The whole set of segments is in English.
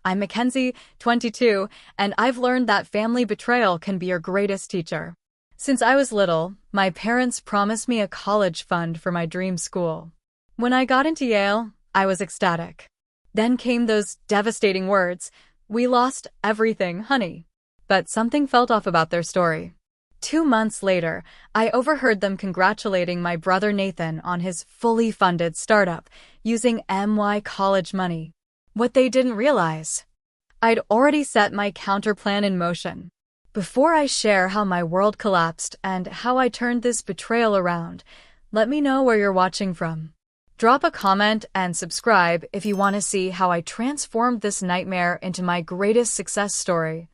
I'm Mackenzie, 22, and I've learned that family betrayal can be your greatest teacher. Since I was little, my parents promised me a college fund for my dream school. When I got into Yale, I was ecstatic. Then came those devastating words, "We lost everything, honey." But something felt off about their story. 2 months later, I overheard them congratulating my brother Nathan on his fully funded startup using MY college money. What they didn't realize, I'd already set my counterplan in motion. Before I share how my world collapsed and how I turned this betrayal around, let me know where you're watching from. Drop a comment and subscribe if you want to see how I transformed this nightmare into my greatest success story.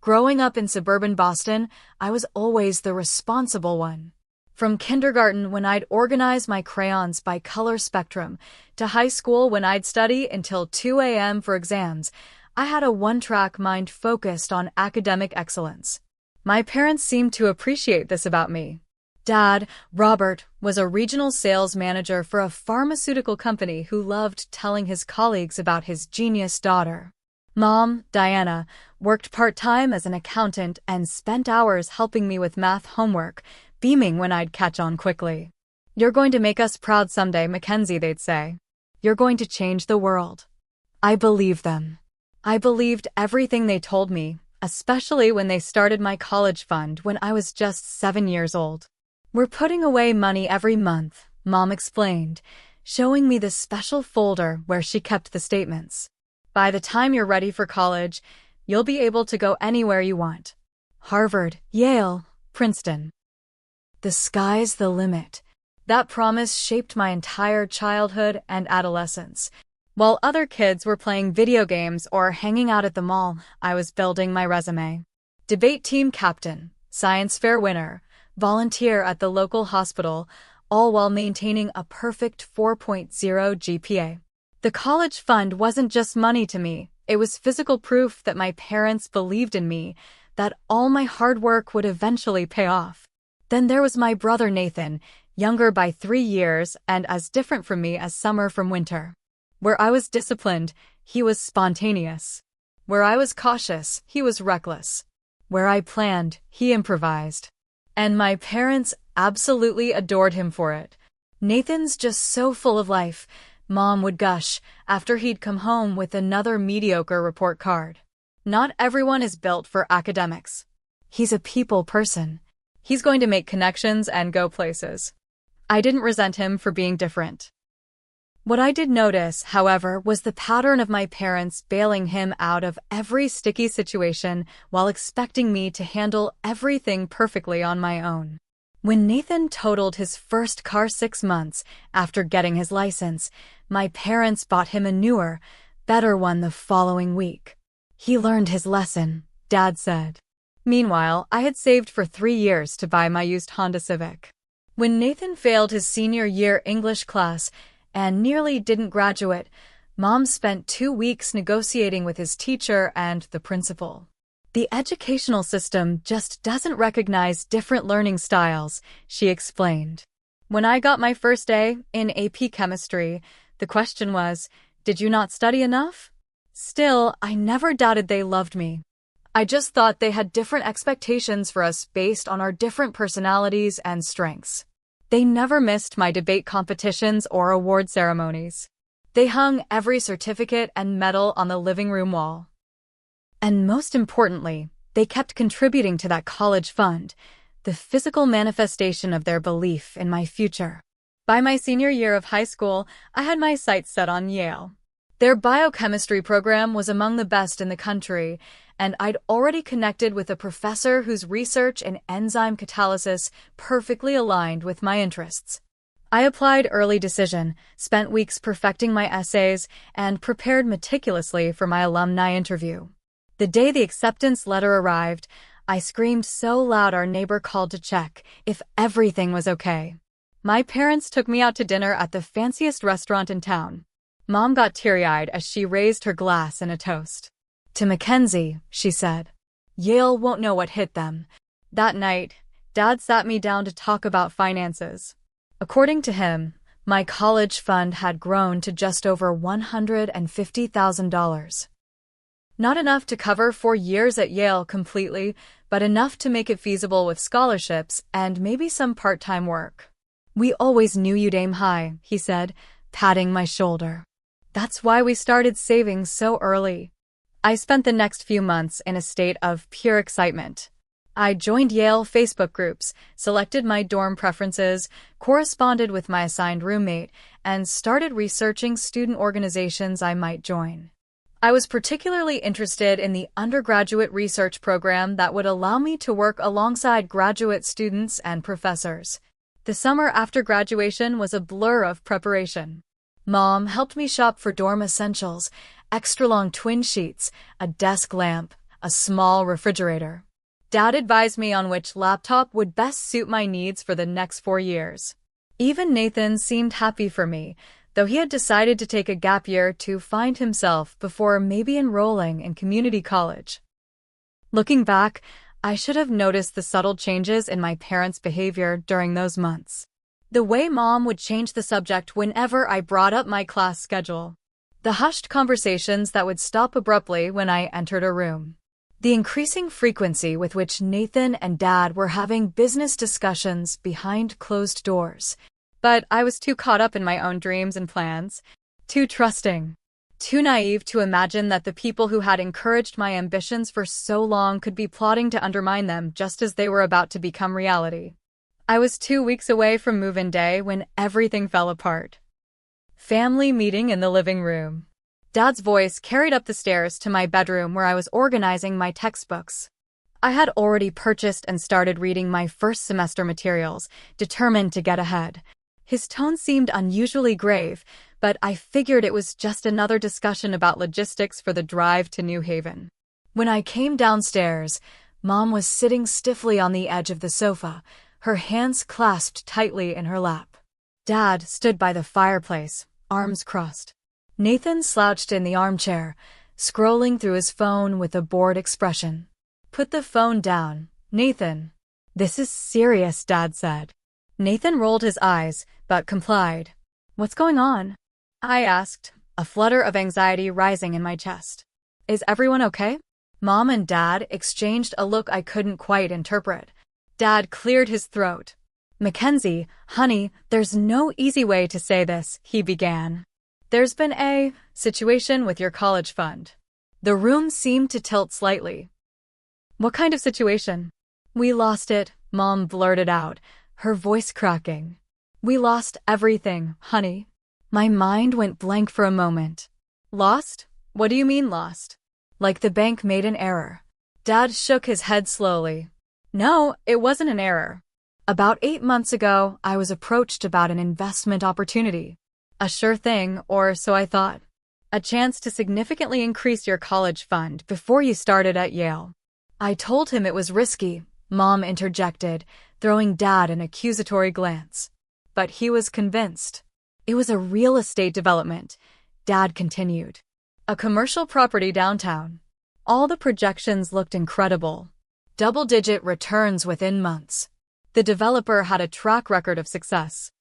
Growing up in suburban Boston, I was always the responsible one. From kindergarten, when I'd organize my crayons by color spectrum, to high school when I'd study until 2 a.m. for exams, I had a one-track mind focused on academic excellence. My parents seemed to appreciate this about me. Dad, Robert, was a regional sales manager for a pharmaceutical company who loved telling his colleagues about his genius daughter. Mom, Diana, worked part-time as an accountant and spent hours helping me with math homework, beaming when I'd catch on quickly. "You're going to make us proud someday, Mackenzie," they'd say. "You're going to change the world." I believed them. I believed everything they told me, especially when they started my college fund when I was just 7 years old. "We're putting away money every month," Mom explained, showing me the special folder where she kept the statements. "By the time you're ready for college, you'll be able to go anywhere you want. Harvard, Yale, Princeton. The sky's the limit." That promise shaped my entire childhood and adolescence. While other kids were playing video games or hanging out at the mall, I was building my resume. Debate team captain, science fair winner, volunteer at the local hospital, all while maintaining a perfect 4.0 GPA. The college fund wasn't just money to me, it was physical proof that my parents believed in me, that all my hard work would eventually pay off. Then there was my brother Nathan, younger by 3 years and as different from me as summer from winter. Where I was disciplined, he was spontaneous. Where I was cautious, he was reckless. Where I planned, he improvised. And my parents absolutely adored him for it. "Nathan's just so full of life," Mom would gush after he'd come home with another mediocre report card. "Not everyone is built for academics. He's a people person. He's going to make connections and go places." I didn't resent him for being different. What I did notice, however, was the pattern of my parents bailing him out of every sticky situation while expecting me to handle everything perfectly on my own. When Nathan totaled his first car 6 months after getting his license, my parents bought him a newer, better one the following week. "He learned his lesson," Dad said. Meanwhile, I had saved for 3 years to buy my used Honda Civic. When Nathan failed his senior year English class and nearly didn't graduate, Mom spent 2 weeks negotiating with his teacher and the principal. "The educational system just doesn't recognize different learning styles," she explained. When I got my first A in AP chemistry, the question was, "Did you not study enough?" Still, I never doubted they loved me. I just thought they had different expectations for us based on our different personalities and strengths. They never missed my debate competitions or award ceremonies. They hung every certificate and medal on the living room wall. And most importantly, they kept contributing to that college fund, the physical manifestation of their belief in my future. By my senior year of high school, I had my sights set on Yale. Their biochemistry program was among the best in the country, and I'd already connected with a professor whose research in enzyme catalysis perfectly aligned with my interests. I applied early decision, spent weeks perfecting my essays, and prepared meticulously for my alumni interview. The day the acceptance letter arrived, I screamed so loud our neighbor called to check if everything was okay. My parents took me out to dinner at the fanciest restaurant in town. Mom got teary-eyed as she raised her glass in a toast. "To Mackenzie," she said. "Yale won't know what hit them." That night, Dad sat me down to talk about finances. According to him, My college fund had grown to just over $150,000. Not enough to cover 4 years at Yale completely, but enough to make it feasible with scholarships and maybe some part-time work. "We always knew you'd aim high," he said, patting my shoulder. "That's why we started saving so early." I spent the next few months in a state of pure excitement. I joined Yale Facebook groups, selected my dorm preferences, corresponded with my assigned roommate, and started researching student organizations I might join. I was particularly interested in the undergraduate research program that would allow me to work alongside graduate students and professors. The summer after graduation was a blur of preparation. Mom helped me shop for dorm essentials, extra-long twin sheets, a desk lamp, a small refrigerator. Dad advised me on which laptop would best suit my needs for the next 4 years. Even Nathan seemed happy for me, though he had decided to take a gap year to find himself before maybe enrolling in community college. Looking back, I should have noticed the subtle changes in my parents' behavior during those months. The way Mom would change the subject whenever I brought up my class schedule. The hushed conversations that would stop abruptly when I entered a room. The increasing frequency with which Nathan and Dad were having business discussions behind closed doors. But I was too caught up in my own dreams and plans, too trusting, too naive to imagine that the people who had encouraged my ambitions for so long could be plotting to undermine them just as they were about to become reality. I was 2 weeks away from move-in day when everything fell apart. Family meeting in the living room. Dad's voice carried up the stairs to my bedroom where I was organizing my textbooks. I had already purchased and started reading my first semester materials, determined to get ahead. His tone seemed unusually grave, but I figured it was just another discussion about logistics for the drive to New Haven. When I came downstairs, Mom was sitting stiffly on the edge of the sofa, her hands clasped tightly in her lap. Dad stood by the fireplace, arms crossed. Nathan slouched in the armchair, scrolling through his phone with a bored expression. "Put the phone down, Nathan." "This is serious," Dad said. Nathan rolled his eyes, but complied. "What's going on?" I asked, a flutter of anxiety rising in my chest. "Is everyone okay?" Mom and Dad exchanged a look I couldn't quite interpret. Dad cleared his throat. "Mackenzie, honey, there's no easy way to say this," he began. "There's been a situation with your college fund." The room seemed to tilt slightly. "What kind of situation?" "We lost it," Mom blurted out, her voice cracking. "We lost everything, honey." My mind went blank for a moment. "Lost? What do you mean lost?" "Like the bank made an error." Dad shook his head slowly. "No, it wasn't an error. About 8 months ago, I was approached about an investment opportunity. A sure thing, or so I thought. A chance to significantly increase your college fund before you started at Yale." I told him it was risky, Mom interjected, throwing Dad an accusatory glance. But he was convinced. "It was a real estate development," Dad continued. "A commercial property downtown. All the projections looked incredible. Double-digit returns within months. The developer had a track record of success."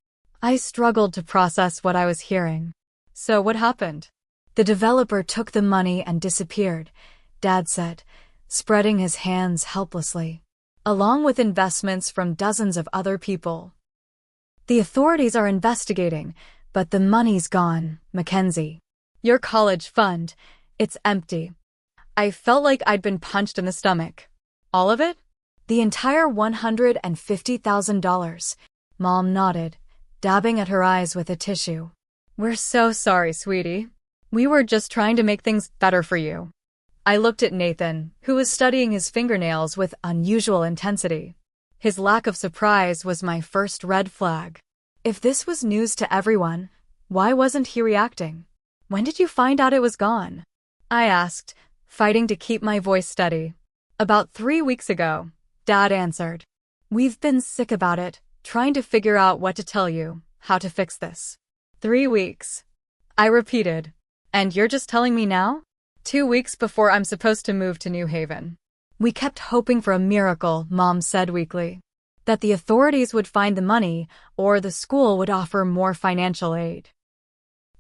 I struggled to process what I was hearing. "So what happened?" "The developer took the money and disappeared," Dad said, spreading his hands helplessly, "along with investments from dozens of other people. The authorities are investigating, but the money's gone, Mackenzie. Your college fund, it's empty." I felt like I'd been punched in the stomach. "All of it?" "The entire $150,000, Mom nodded, dabbing at her eyes with a tissue. "We're so sorry, sweetie. We were just trying to make things better for you." I looked at Nathan, who was studying his fingernails with unusual intensity. His lack of surprise was my first red flag. If this was news to everyone, why wasn't he reacting? "When did you find out it was gone?" I asked, fighting to keep my voice steady. "About 3 weeks ago," Dad answered. "We've been sick about it, trying to figure out what to tell you, how to fix this." 3 weeks. I repeated. "And you're just telling me now?" 2 weeks before I'm supposed to move to New Haven. "We kept hoping for a miracle," Mom said weakly. that the authorities would find the money or the school would offer more financial aid.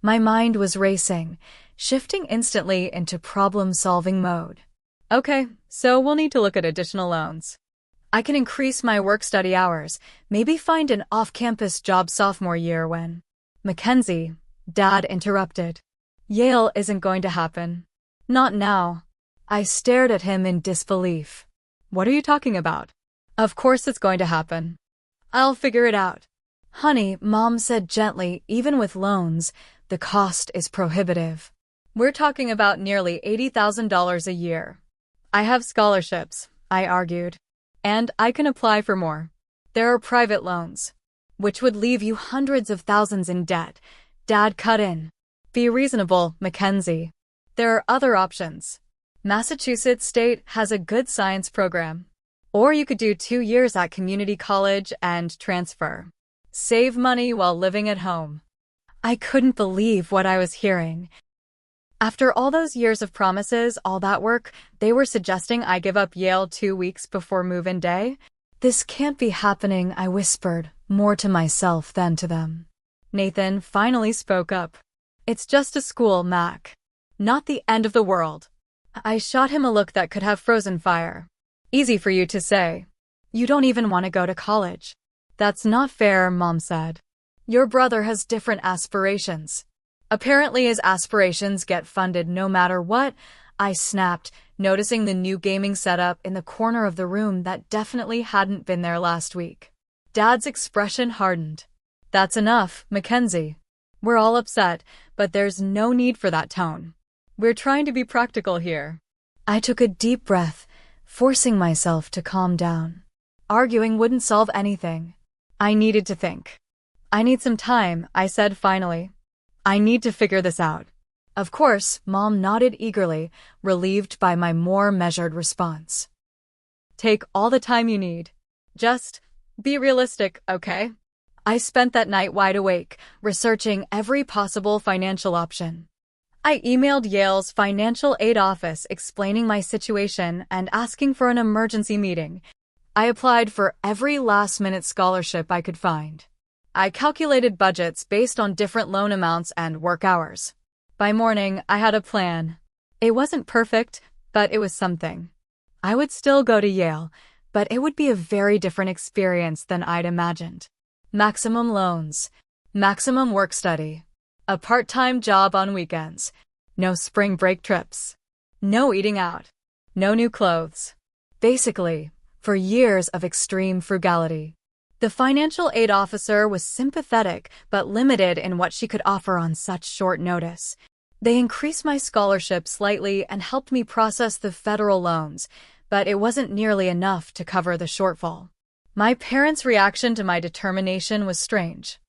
My mind was racing, shifting instantly into problem-solving mode. Okay, so we'll need to look at additional loans. I can increase my work-study hours, maybe find an off-campus job sophomore year when... Mackenzie, Dad interrupted. Yale isn't going to happen. Not now. I stared at him in disbelief. What are you talking about? Of course it's going to happen. I'll figure it out. Honey, Mom said gently, even with loans, the cost is prohibitive. We're talking about nearly $80,000 a year. I have scholarships, I argued. And I can apply for more. There are private loans, which would leave you hundreds of thousands in debt. Dad cut in. Be reasonable, Mackenzie. There are other options. Massachusetts State has a good science program. Or you could do 2 years at community college and transfer. Save money while living at home. I couldn't believe what I was hearing. After all those years of promises, all that work, they were suggesting I give up Yale 2 weeks before move-in day? This can't be happening, I whispered, more to myself than to them. Nathan finally spoke up. It's just a school, Mac. Not the end of the world. I shot him a look that could have frozen fire. Easy for you to say. You don't even want to go to college. That's not fair, Mom said. Your brother has different aspirations. Apparently his aspirations get funded no matter what, I snapped, noticing the new gaming setup in the corner of the room that definitely hadn't been there last week. Dad's expression hardened. That's enough, Mackenzie. We're all upset, but there's no need for that tone. We're trying to be practical here. I took a deep breath, forcing myself to calm down. Arguing wouldn't solve anything. I needed to think. I need some time, I said finally. I need to figure this out. Of course, Mom nodded eagerly, relieved by my more measured response. Take all the time you need. Just be realistic, okay? I spent that night wide awake, researching every possible financial option. I emailed Yale's financial aid office explaining my situation and asking for an emergency meeting. I applied for every last-minute scholarship I could find. I calculated budgets based on different loan amounts and work hours. By morning, I had a plan. It wasn't perfect, but it was something. I would still go to Yale, but it would be a very different experience than I'd imagined. Maximum loans, maximum work study, a part-time job on weekends, no spring break trips, no eating out, no new clothes. Basically, for years of extreme frugality. The financial aid officer was sympathetic but limited in what she could offer on such short notice. They increased my scholarship slightly and helped me process the federal loans, but it wasn't nearly enough to cover the shortfall. My parents' reaction to my determination was strange.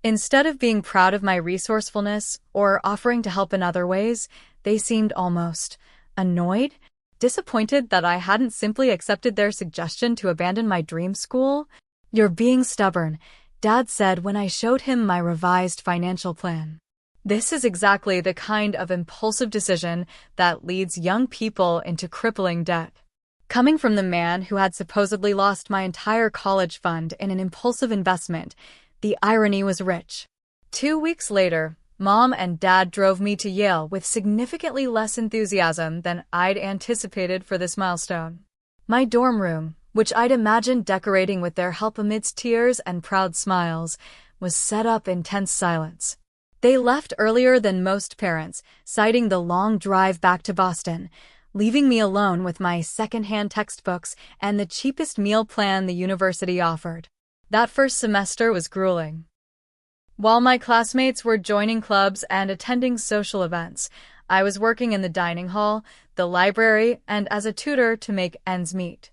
Instead of being proud of my resourcefulness or offering to help in other ways, they seemed almost annoyed, disappointed that I hadn't simply accepted their suggestion to abandon my dream school. You're being stubborn, Dad said when I showed him my revised financial plan. This is exactly the kind of impulsive decision that leads young people into crippling debt. Coming from the man who had supposedly lost my entire college fund in an impulsive investment, the irony was rich. 2 weeks later, Mom and Dad drove me to Yale with significantly less enthusiasm than I'd anticipated for this milestone. My dorm room, which I'd imagined decorating with their help amidst tears and proud smiles, was set up in tense silence. They left earlier than most parents, citing the long drive back to Boston, leaving me alone with my second-hand textbooks and the cheapest meal plan the university offered. That first semester was grueling. While my classmates were joining clubs and attending social events, I was working in the dining hall, the library, and as a tutor to make ends meet.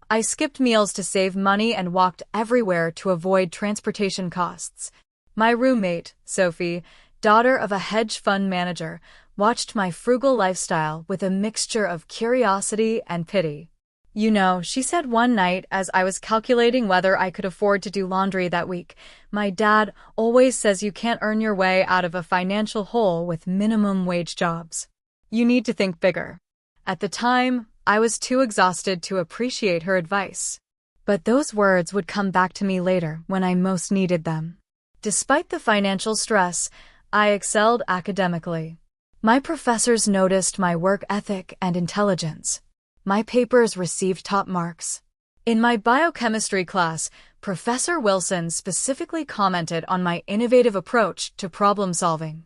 I skipped meals to save money and walked everywhere to avoid transportation costs. My roommate, Sophie, daughter of a hedge fund manager, watched my frugal lifestyle with a mixture of curiosity and pity. You know, she said one night as I was calculating whether I could afford to do laundry that week, my dad always says you can't earn your way out of a financial hole with minimum wage jobs. You need to think bigger. At the time, I was too exhausted to appreciate her advice. But those words would come back to me later when I most needed them. Despite the financial stress, I excelled academically. My professors noticed my work ethic and intelligence. My papers received top marks. In my biochemistry class, Professor Wilson specifically commented on my innovative approach to problem solving.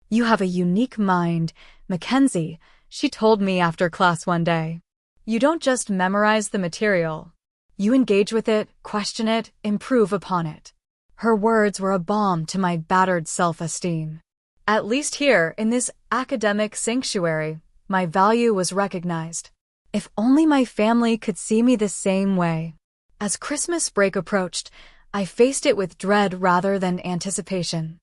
"You have a unique mind, Mackenzie," she told me after class one day. "You don't just memorize the material. You engage with it, question it, improve upon it." Her words were a balm to my battered self-esteem. At least here, in this academic sanctuary, my value was recognized. If only my family could see me the same way. As Christmas break approached, I faced it with dread rather than anticipation.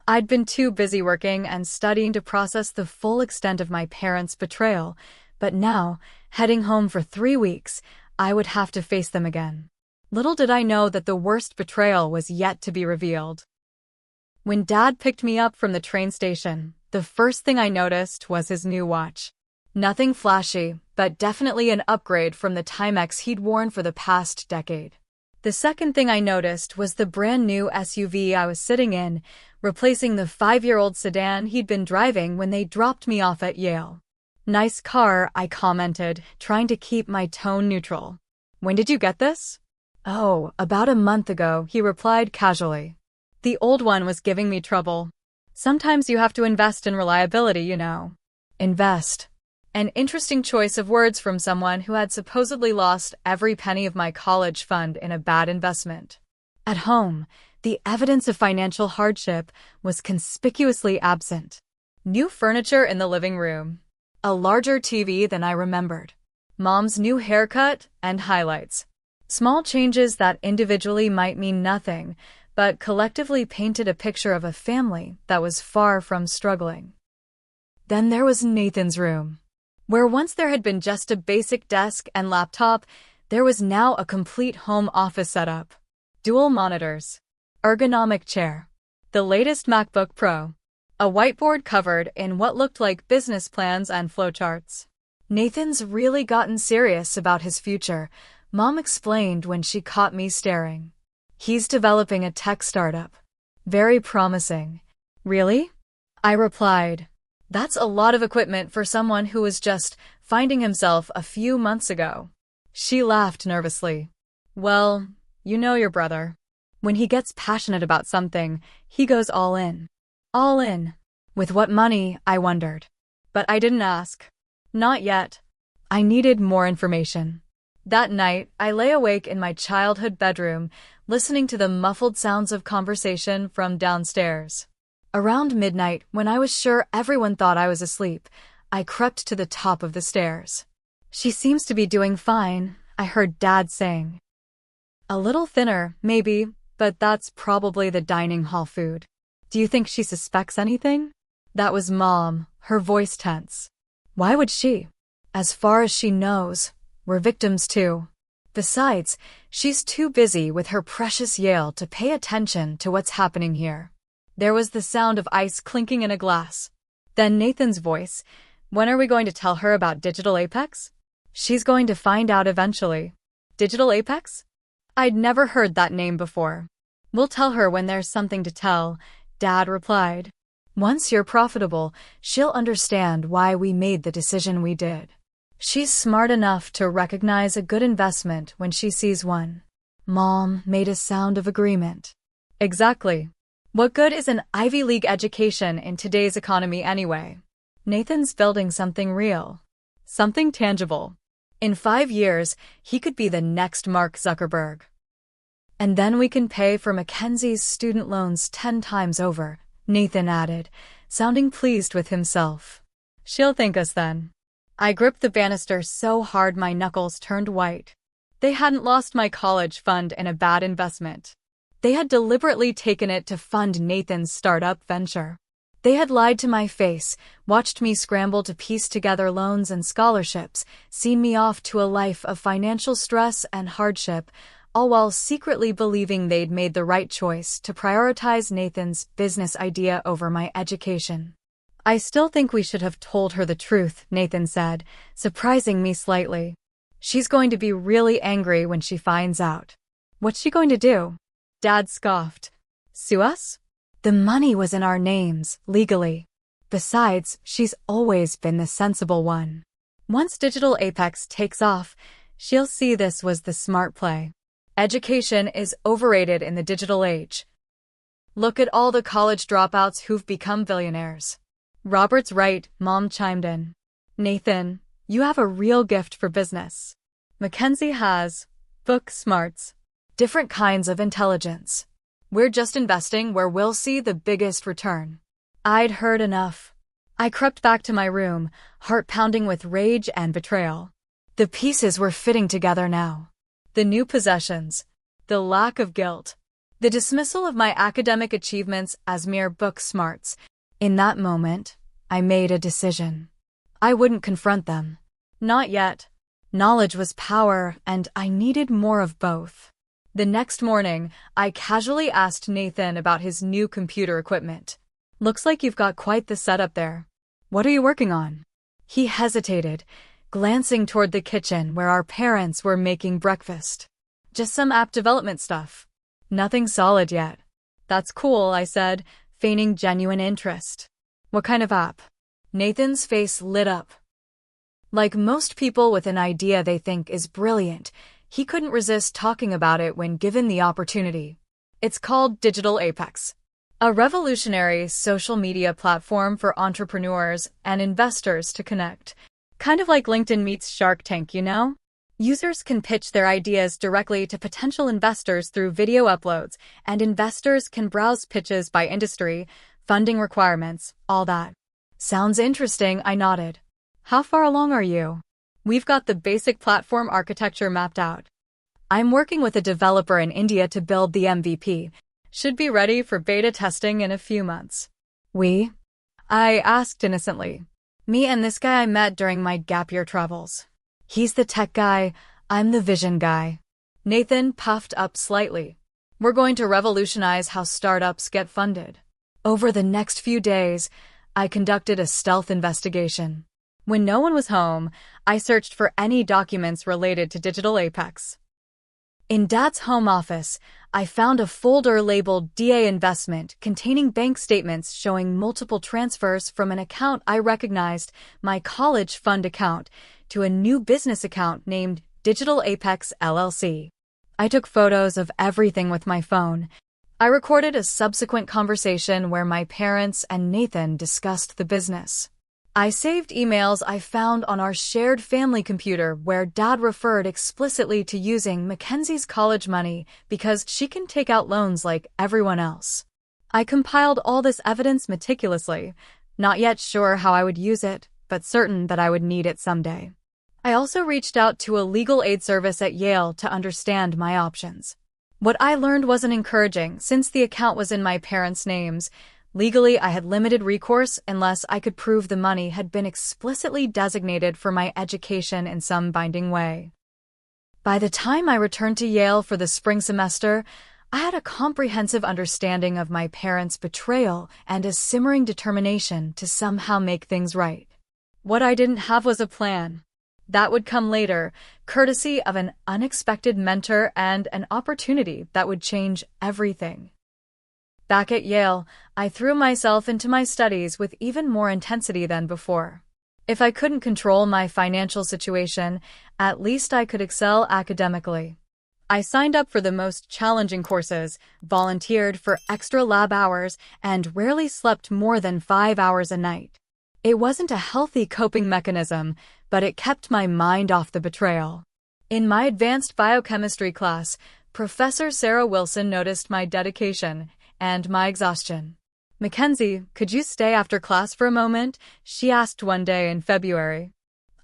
I'd been too busy working and studying to process the full extent of my parents' betrayal, but now, heading home for 3 weeks, I would have to face them again. Little did I know that the worst betrayal was yet to be revealed. When Dad picked me up from the train station, the first thing I noticed was his new watch. Nothing flashy, but definitely an upgrade from the Timex he'd worn for the past decade. The second thing I noticed was the brand new SUV I was sitting in, replacing the 5-year-old sedan he'd been driving when they dropped me off at Yale. "Nice car," I commented, trying to keep my tone neutral. "When did you get this?" "Oh, about a month ago," he replied casually. "The old one was giving me trouble." Sometimes you have to invest in reliability, you know. Invest. An interesting choice of words from someone who had supposedly lost every penny of my college fund in a bad investment. At home, the evidence of financial hardship was conspicuously absent. New furniture in the living room. A larger TV than I remembered. Mom's new haircut and highlights. Small changes that individually might mean nothing, but collectively painted a picture of a family that was far from struggling. Then there was Nathan's room. Where once there had been just a basic desk and laptop, there was now a complete home office setup. Dual monitors. Ergonomic chair. The latest MacBook Pro. A whiteboard covered in what looked like business plans and flowcharts. Nathan's really gotten serious about his future, Mom explained when she caught me staring. He's developing a tech startup. Very promising. Really? I replied. That's a lot of equipment for someone who was just finding himself a few months ago. She laughed nervously. Well, you know your brother. When he gets passionate about something, he goes all in. All in. With what money, I wondered. But I didn't ask. Not yet. I needed more information. That night, I lay awake in my childhood bedroom, listening to the muffled sounds of conversation from downstairs. Around midnight, when I was sure everyone thought I was asleep, I crept to the top of the stairs. She seems to be doing fine, I heard Dad saying. A little thinner, maybe, but that's probably the dining hall food. Do you think she suspects anything? That was Mom, her voice tense. Why would she? As far as she knows, we're victims too. Besides, she's too busy with her precious Yale to pay attention to what's happening here. There was the sound of ice clinking in a glass. Then Nathan's voice. When are we going to tell her about Digital Apex? She's going to find out eventually. Digital Apex? I'd never heard that name before. We'll tell her when there's something to tell, Dad replied. Once you're profitable, she'll understand why we made the decision we did. She's smart enough to recognize a good investment when she sees one. Mom made a sound of agreement. Exactly. What good is an Ivy League education in today's economy anyway? Nathan's building something real. Something tangible. In 5 years, he could be the next Mark Zuckerberg. And then we can pay for Mackenzie's student loans 10 times over, Nathan added, sounding pleased with himself. She'll thank us then. I gripped the banister so hard my knuckles turned white. They hadn't lost my college fund in a bad investment. They had deliberately taken it to fund Nathan's startup venture. They had lied to my face, watched me scramble to piece together loans and scholarships, seen me off to a life of financial stress and hardship, all while secretly believing they'd made the right choice to prioritize Nathan's business idea over my education. I still think we should have told her the truth, Nathan said, surprising me slightly. She's going to be really angry when she finds out. What's she going to do? Dad scoffed. Sue us? The money was in our names, legally. Besides, she's always been the sensible one. Once Digital Apex takes off, she'll see this was the smart play. Education is overrated in the digital age. Look at all the college dropouts who've become billionaires. Robert's right, Mom chimed in. Nathan, you have a real gift for business. Mackenzie has book smarts, different kinds of intelligence. We're just investing where we'll see the biggest return. I'd heard enough. I crept back to my room, heart pounding with rage and betrayal. The pieces were fitting together now. The new possessions, the lack of guilt, the dismissal of my academic achievements as mere book smarts. In that moment, I made a decision. I wouldn't confront them. Not yet. Knowledge was power, and I needed more of both. The next morning, I casually asked Nathan about his new computer equipment. Looks like you've got quite the setup there. What are you working on? He hesitated, glancing toward the kitchen where our parents were making breakfast. Just some app development stuff. Nothing solid yet. That's cool, I said, feigning genuine interest. What kind of app? Nathan's face lit up. Like most people with an idea they think is brilliant, he couldn't resist talking about it when given the opportunity. It's called Digital Apex, a revolutionary social media platform for entrepreneurs and investors to connect. Kind of like LinkedIn meets Shark Tank, you know? Users can pitch their ideas directly to potential investors through video uploads, and investors can browse pitches by industry, funding requirements, all that. Sounds interesting, I nodded. How far along are you? We've got the basic platform architecture mapped out. I'm working with a developer in India to build the MVP. Should be ready for beta testing in a few months. We? I asked innocently. Me and this guy I met during my gap year travels. He's the tech guy, I'm the vision guy. Nathan puffed up slightly. We're going to revolutionize how startups get funded. Over the next few days, I conducted a stealth investigation. When no one was home, I searched for any documents related to Digital Apex. In Dad's home office, I found a folder labeled DA Investment containing bank statements showing multiple transfers from an account I recognized, my college fund account, to a new business account named Digital Apex LLC. I took photos of everything with my phone. I recorded a subsequent conversation where my parents and Nathan discussed the business. I saved emails I found on our shared family computer where Dad referred explicitly to using Mackenzie's college money because she can take out loans like everyone else. I compiled all this evidence meticulously, not yet sure how I would use it, but certain that I would need it someday. I also reached out to a legal aid service at Yale to understand my options. What I learned wasn't encouraging since the account was in my parents' names. Legally, I had limited recourse unless I could prove the money had been explicitly designated for my education in some binding way. By the time I returned to Yale for the spring semester, I had a comprehensive understanding of my parents' betrayal and a simmering determination to somehow make things right. What I didn't have was a plan. That would come later, courtesy of an unexpected mentor and an opportunity that would change everything. Back at Yale, I threw myself into my studies with even more intensity than before. If I couldn't control my financial situation, at least I could excel academically. I signed up for the most challenging courses, volunteered for extra lab hours, and rarely slept more than 5 hours a night. It wasn't a healthy coping mechanism, but it kept my mind off the betrayal. In my advanced biochemistry class, Professor Sarah Wilson noticed my dedication and my exhaustion. Mackenzie, could you stay after class for a moment? She asked one day in February.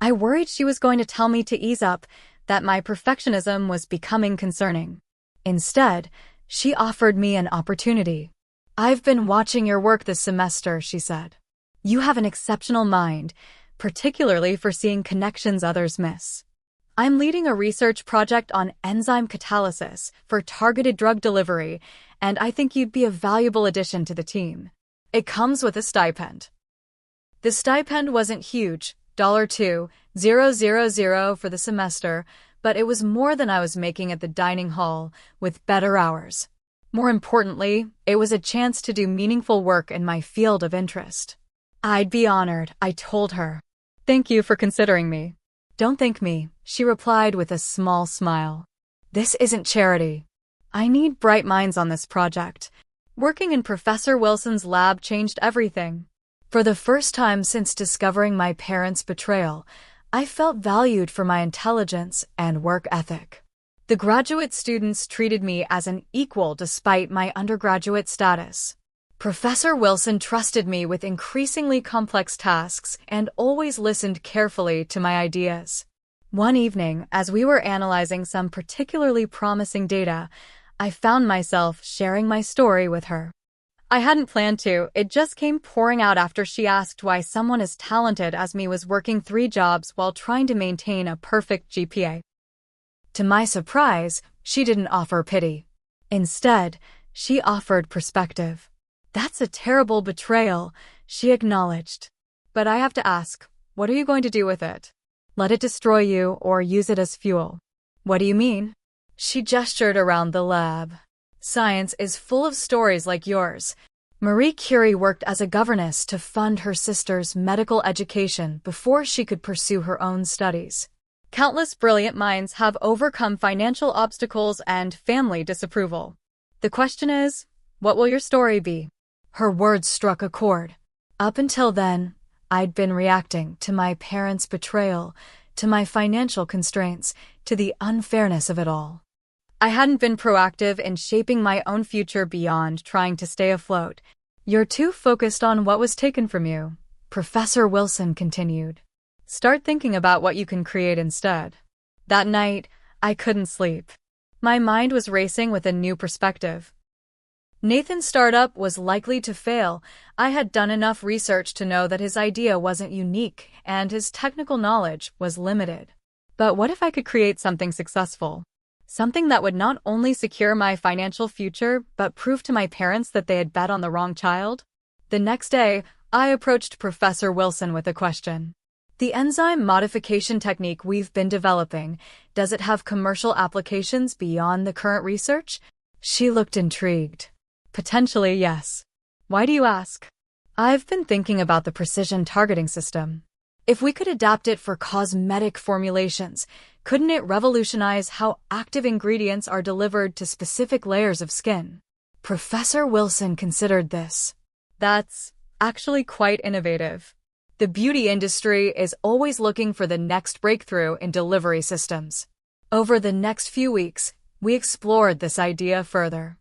I worried she was going to tell me to ease up, that my perfectionism was becoming concerning. Instead, she offered me an opportunity. I've been watching your work this semester, she said. You have an exceptional mind, particularly for seeing connections others miss. I'm leading a research project on enzyme catalysis for targeted drug delivery, and I think you'd be a valuable addition to the team. It comes with a stipend. The stipend wasn't huge, $2, $000 for the semester, but it was more than I was making at the dining hall, with better hours. More importantly, it was a chance to do meaningful work in my field of interest. I'd be honored, I told her. Thank you for considering me. Don't thank me, she replied with a small smile. This isn't charity. I need bright minds on this project. Working in Professor Wilson's lab changed everything. For the first time since discovering my parents' betrayal, I felt valued for my intelligence and work ethic. The graduate students treated me as an equal despite my undergraduate status. Professor Wilson trusted me with increasingly complex tasks and always listened carefully to my ideas. One evening, as we were analyzing some particularly promising data, I found myself sharing my story with her. I hadn't planned to, it just came pouring out after she asked why someone as talented as me was working 3 jobs while trying to maintain a perfect GPA. To my surprise, she didn't offer pity. Instead, she offered perspective. That's a terrible betrayal, she acknowledged. But I have to ask, what are you going to do with it? Let it destroy you or use it as fuel? What do you mean? She gestured around the lab. Science is full of stories like yours. Marie Curie worked as a governess to fund her sister's medical education before she could pursue her own studies. Countless brilliant minds have overcome financial obstacles and family disapproval. The question is, what will your story be? Her words struck a chord. Up until then, I'd been reacting to my parents' betrayal, to my financial constraints, to the unfairness of it all. I hadn't been proactive in shaping my own future beyond trying to stay afloat. You're too focused on what was taken from you, Professor Wilson continued. Start thinking about what you can create instead. That night, I couldn't sleep. My mind was racing with a new perspective. Nathan's startup was likely to fail. I had done enough research to know that his idea wasn't unique and his technical knowledge was limited. But what if I could create something successful? Something that would not only secure my financial future, but prove to my parents that they had bet on the wrong child? The next day, I approached Professor Wilson with a question. The enzyme modification technique we've been developing, does it have commercial applications beyond the current research? She looked intrigued. Potentially, yes. Why do you ask? I've been thinking about the precision targeting system. If we could adapt it for cosmetic formulations, couldn't it revolutionize how active ingredients are delivered to specific layers of skin? Professor Wilson considered this. That's actually quite innovative. The beauty industry is always looking for the next breakthrough in delivery systems. Over the next few weeks, we explored this idea further.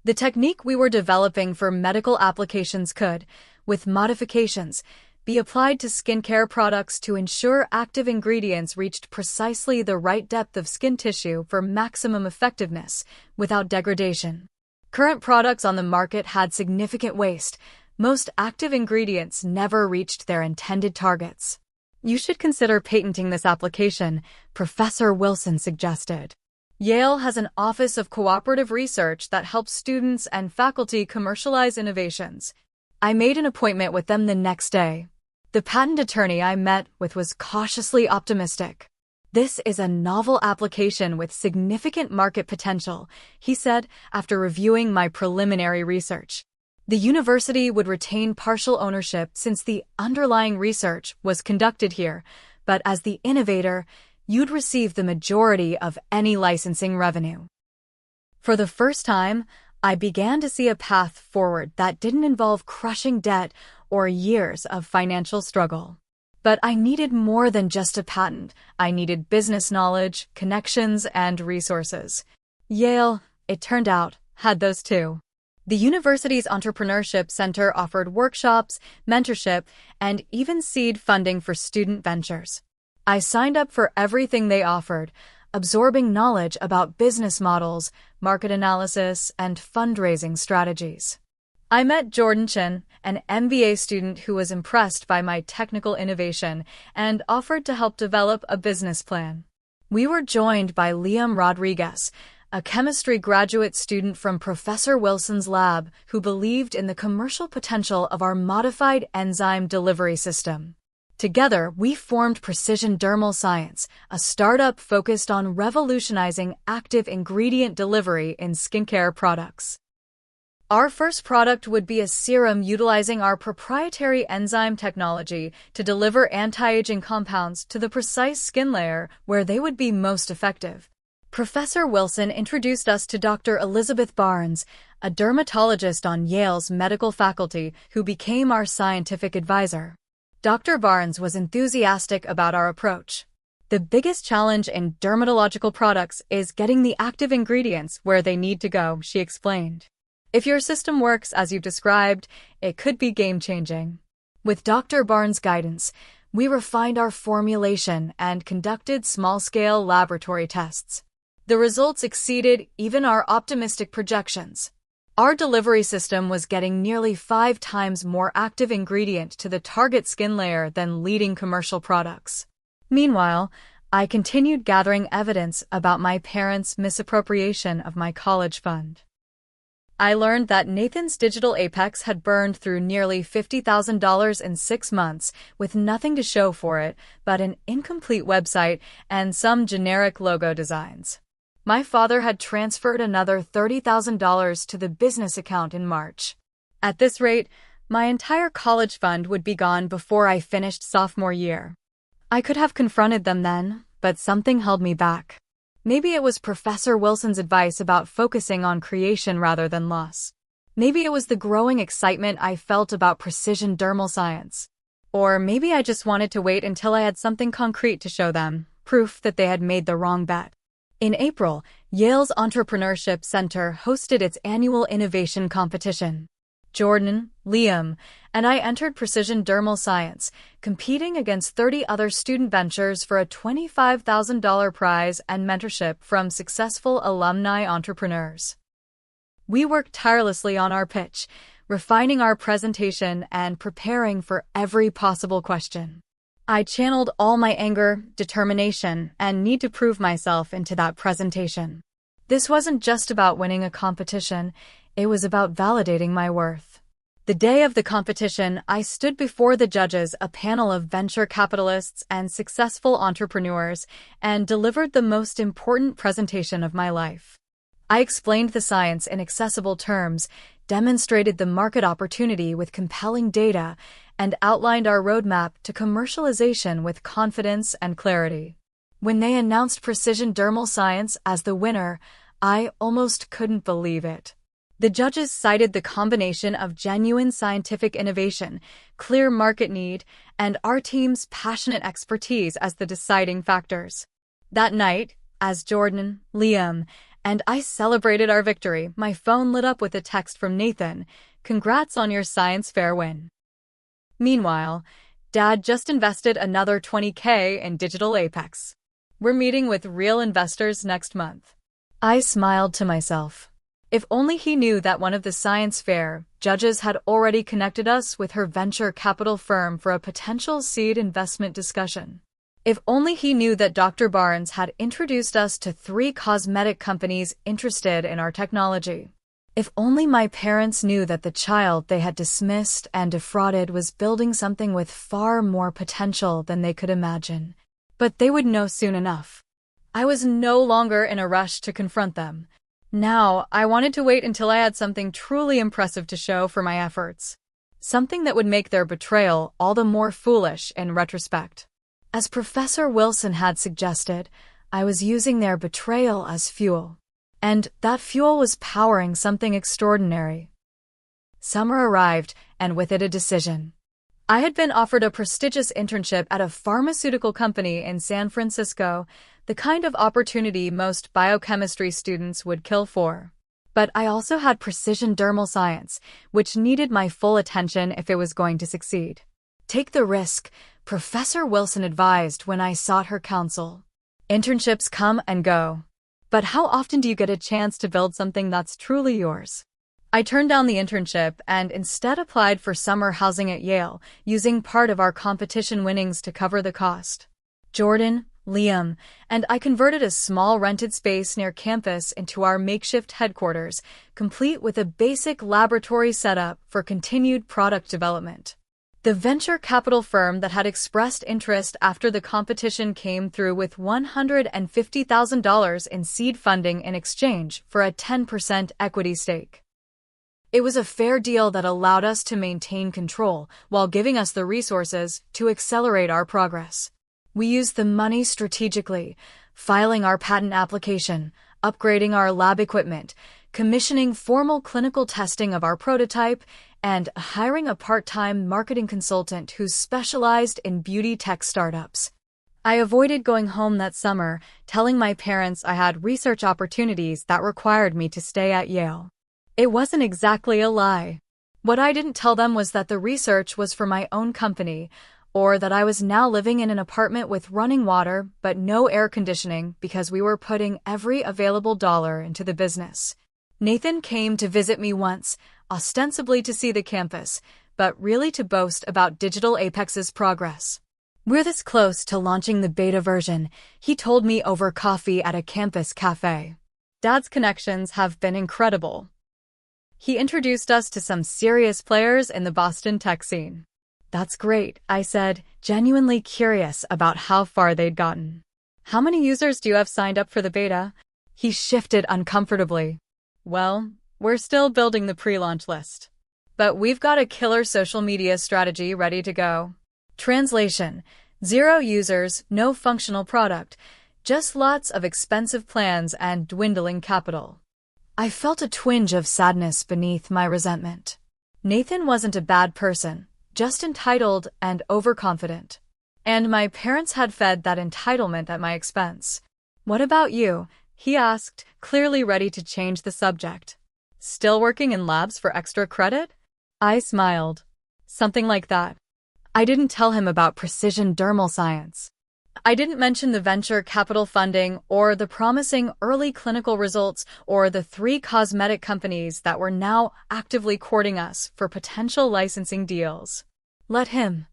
The technique we were developing for medical applications could, with modifications, be applied to skincare products to ensure active ingredients reached precisely the right depth of skin tissue for maximum effectiveness, without degradation. Current products on the market had significant waste. Most active ingredients never reached their intended targets. You should consider patenting this application, Professor Wilson suggested. Yale has an Office of Cooperative Research that helps students and faculty commercialize innovations. I made an appointment with them the next day. The patent attorney I met with was cautiously optimistic. This is a novel application with significant market potential, he said after reviewing my preliminary research. The university would retain partial ownership since the underlying research was conducted here, but as the innovator, you'd receive the majority of any licensing revenue. For the first time, I began to see a path forward that didn't involve crushing debt or years of financial struggle. But I needed more than just a patent. I needed business knowledge, connections, and resources. Yale, it turned out, had those too. The university's Entrepreneurship Center offered workshops, mentorship, and even seed funding for student ventures. I signed up for everything they offered, absorbing knowledge about business models, market analysis, and fundraising strategies. I met Jordan Chin, an MBA student who was impressed by my technical innovation and offered to help develop a business plan. We were joined by Liam Rodriguez, a chemistry graduate student from Professor Wilson's lab who believed in the commercial potential of our modified enzyme delivery system. Together, we formed Precision Dermal Science, a startup focused on revolutionizing active ingredient delivery in skincare products. Our first product would be a serum utilizing our proprietary enzyme technology to deliver anti-aging compounds to the precise skin layer where they would be most effective. Professor Wilson introduced us to Dr. Elizabeth Barnes, a dermatologist on Yale's medical faculty who became our scientific advisor. Dr. Barnes was enthusiastic about our approach. The biggest challenge in dermatological products is getting the active ingredients where they need to go, she explained. If your system works as you've described, it could be game-changing. With Dr. Barnes' guidance, we refined our formulation and conducted small-scale laboratory tests. The results exceeded even our optimistic projections. Our delivery system was getting nearly 5 times more active ingredient to the target skin layer than leading commercial products. Meanwhile, I continued gathering evidence about my parents' misappropriation of my college fund. I learned that Nathan's digital Apex had burned through nearly $50,000 in 6 months with nothing to show for it but an incomplete website and some generic logo designs. My father had transferred another $30,000 to the business account in March. At this rate, my entire college fund would be gone before I finished sophomore year. I could have confronted them then, but something held me back. Maybe it was Professor Wilson's advice about focusing on creation rather than loss. Maybe it was the growing excitement I felt about precision dermal science. Or maybe I just wanted to wait until I had something concrete to show them, proof that they had made the wrong bet. In April, Yale's Entrepreneurship Center hosted its annual innovation competition. Jordan, Liam, and I entered Precision Dermal Science, competing against 30 other student ventures for a $25,000 prize and mentorship from successful alumni entrepreneurs. We worked tirelessly on our pitch, refining our presentation and preparing for every possible question. I channeled all my anger, determination, and need to prove myself into that presentation. This wasn't just about winning a competition, it was about validating my worth. The day of the competition, I stood before the judges, a panel of venture capitalists and successful entrepreneurs, and delivered the most important presentation of my life. I explained the science in accessible terms, demonstrated the market opportunity with compelling data, and outlined our roadmap to commercialization with confidence and clarity. When they announced Precision Dermal Science as the winner, I almost couldn't believe it. The judges cited the combination of genuine scientific innovation, clear market need, and our team's passionate expertise as the deciding factors. That night, as Jordan, Liam, and I celebrated our victory, my phone lit up with a text from Nathan, "Congrats on your science fair win." Meanwhile, Dad just invested another $20K in digital Apex. We're meeting with real investors next month. I smiled to myself. If only he knew that one of the science fair judges had already connected us with her venture capital firm for a potential seed investment discussion. If only he knew that Dr. Barnes had introduced us to 3 cosmetic companies interested in our technology. If only my parents knew that the child they had dismissed and defrauded was building something with far more potential than they could imagine. But they would know soon enough. I was no longer in a rush to confront them. Now, I wanted to wait until I had something truly impressive to show for my efforts. Something that would make their betrayal all the more foolish in retrospect. As Professor Wilson had suggested, I was using their betrayal as fuel. And that fuel was powering something extraordinary. Summer arrived, and with it a decision. I had been offered a prestigious internship at a pharmaceutical company in San Francisco, the kind of opportunity most biochemistry students would kill for. But I also had precision dermal science, which needed my full attention if it was going to succeed. Take the risk, Professor Wilson advised when I sought her counsel. Internships come and go. But how often do you get a chance to build something that's truly yours? I turned down the internship and instead applied for summer housing at Yale, using part of our competition winnings to cover the cost. Jordan, Liam, and I converted a small rented space near campus into our makeshift headquarters, complete with a basic laboratory setup for continued product development. The venture capital firm that had expressed interest after the competition came through with $150,000 in seed funding in exchange for a 10% equity stake. It was a fair deal that allowed us to maintain control while giving us the resources to accelerate our progress. We used the money strategically, filing our patent application, upgrading our lab equipment, commissioning formal clinical testing of our prototype, and hiring a part-time marketing consultant who specialized in beauty tech startups. I avoided going home that summer, telling my parents I had research opportunities that required me to stay at Yale. It wasn't exactly a lie. What I didn't tell them was that the research was for my own company, or that I was now living in an apartment with running water but no air conditioning because we were putting every available dollar into the business. Nathan came to visit me once, ostensibly to see the campus, but really to boast about Digital Apex's progress. "We're this close to launching the beta version," he told me over coffee at a campus cafe. Dad's connections have been incredible. He introduced us to some serious players in the Boston tech scene. "That's great," I said, genuinely curious about how far they'd gotten. "How many users do you have signed up for the beta?" He shifted uncomfortably. "Well, we're still building the pre-launch list. But we've got a killer social media strategy ready to go." Translation: 0 users, no functional product, just lots of expensive plans and dwindling capital. I felt a twinge of sadness beneath my resentment. Nathan wasn't a bad person, just entitled and overconfident. And my parents had fed that entitlement at my expense. "What about you?" he asked, clearly ready to change the subject. "Still working in labs for extra credit?" I smiled. "Something like that." I didn't tell him about precision dermal science. I didn't mention the venture capital funding or the promising early clinical results or the 3 cosmetic companies that were now actively courting us for potential licensing deals. Let him.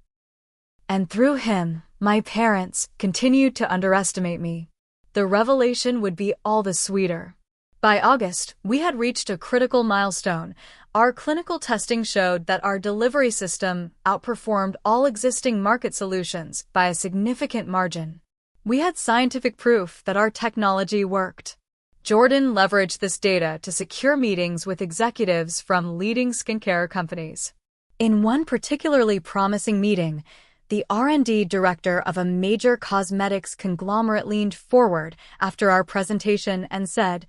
And through him, my parents continued to underestimate me. The revelation would be all the sweeter. By August, we had reached a critical milestone. Our clinical testing showed that our delivery system outperformed all existing market solutions by a significant margin. We had scientific proof that our technology worked. Jordan leveraged this data to secure meetings with executives from leading skincare companies. In one particularly promising meeting, the R&D director of a major cosmetics conglomerate leaned forward after our presentation and said,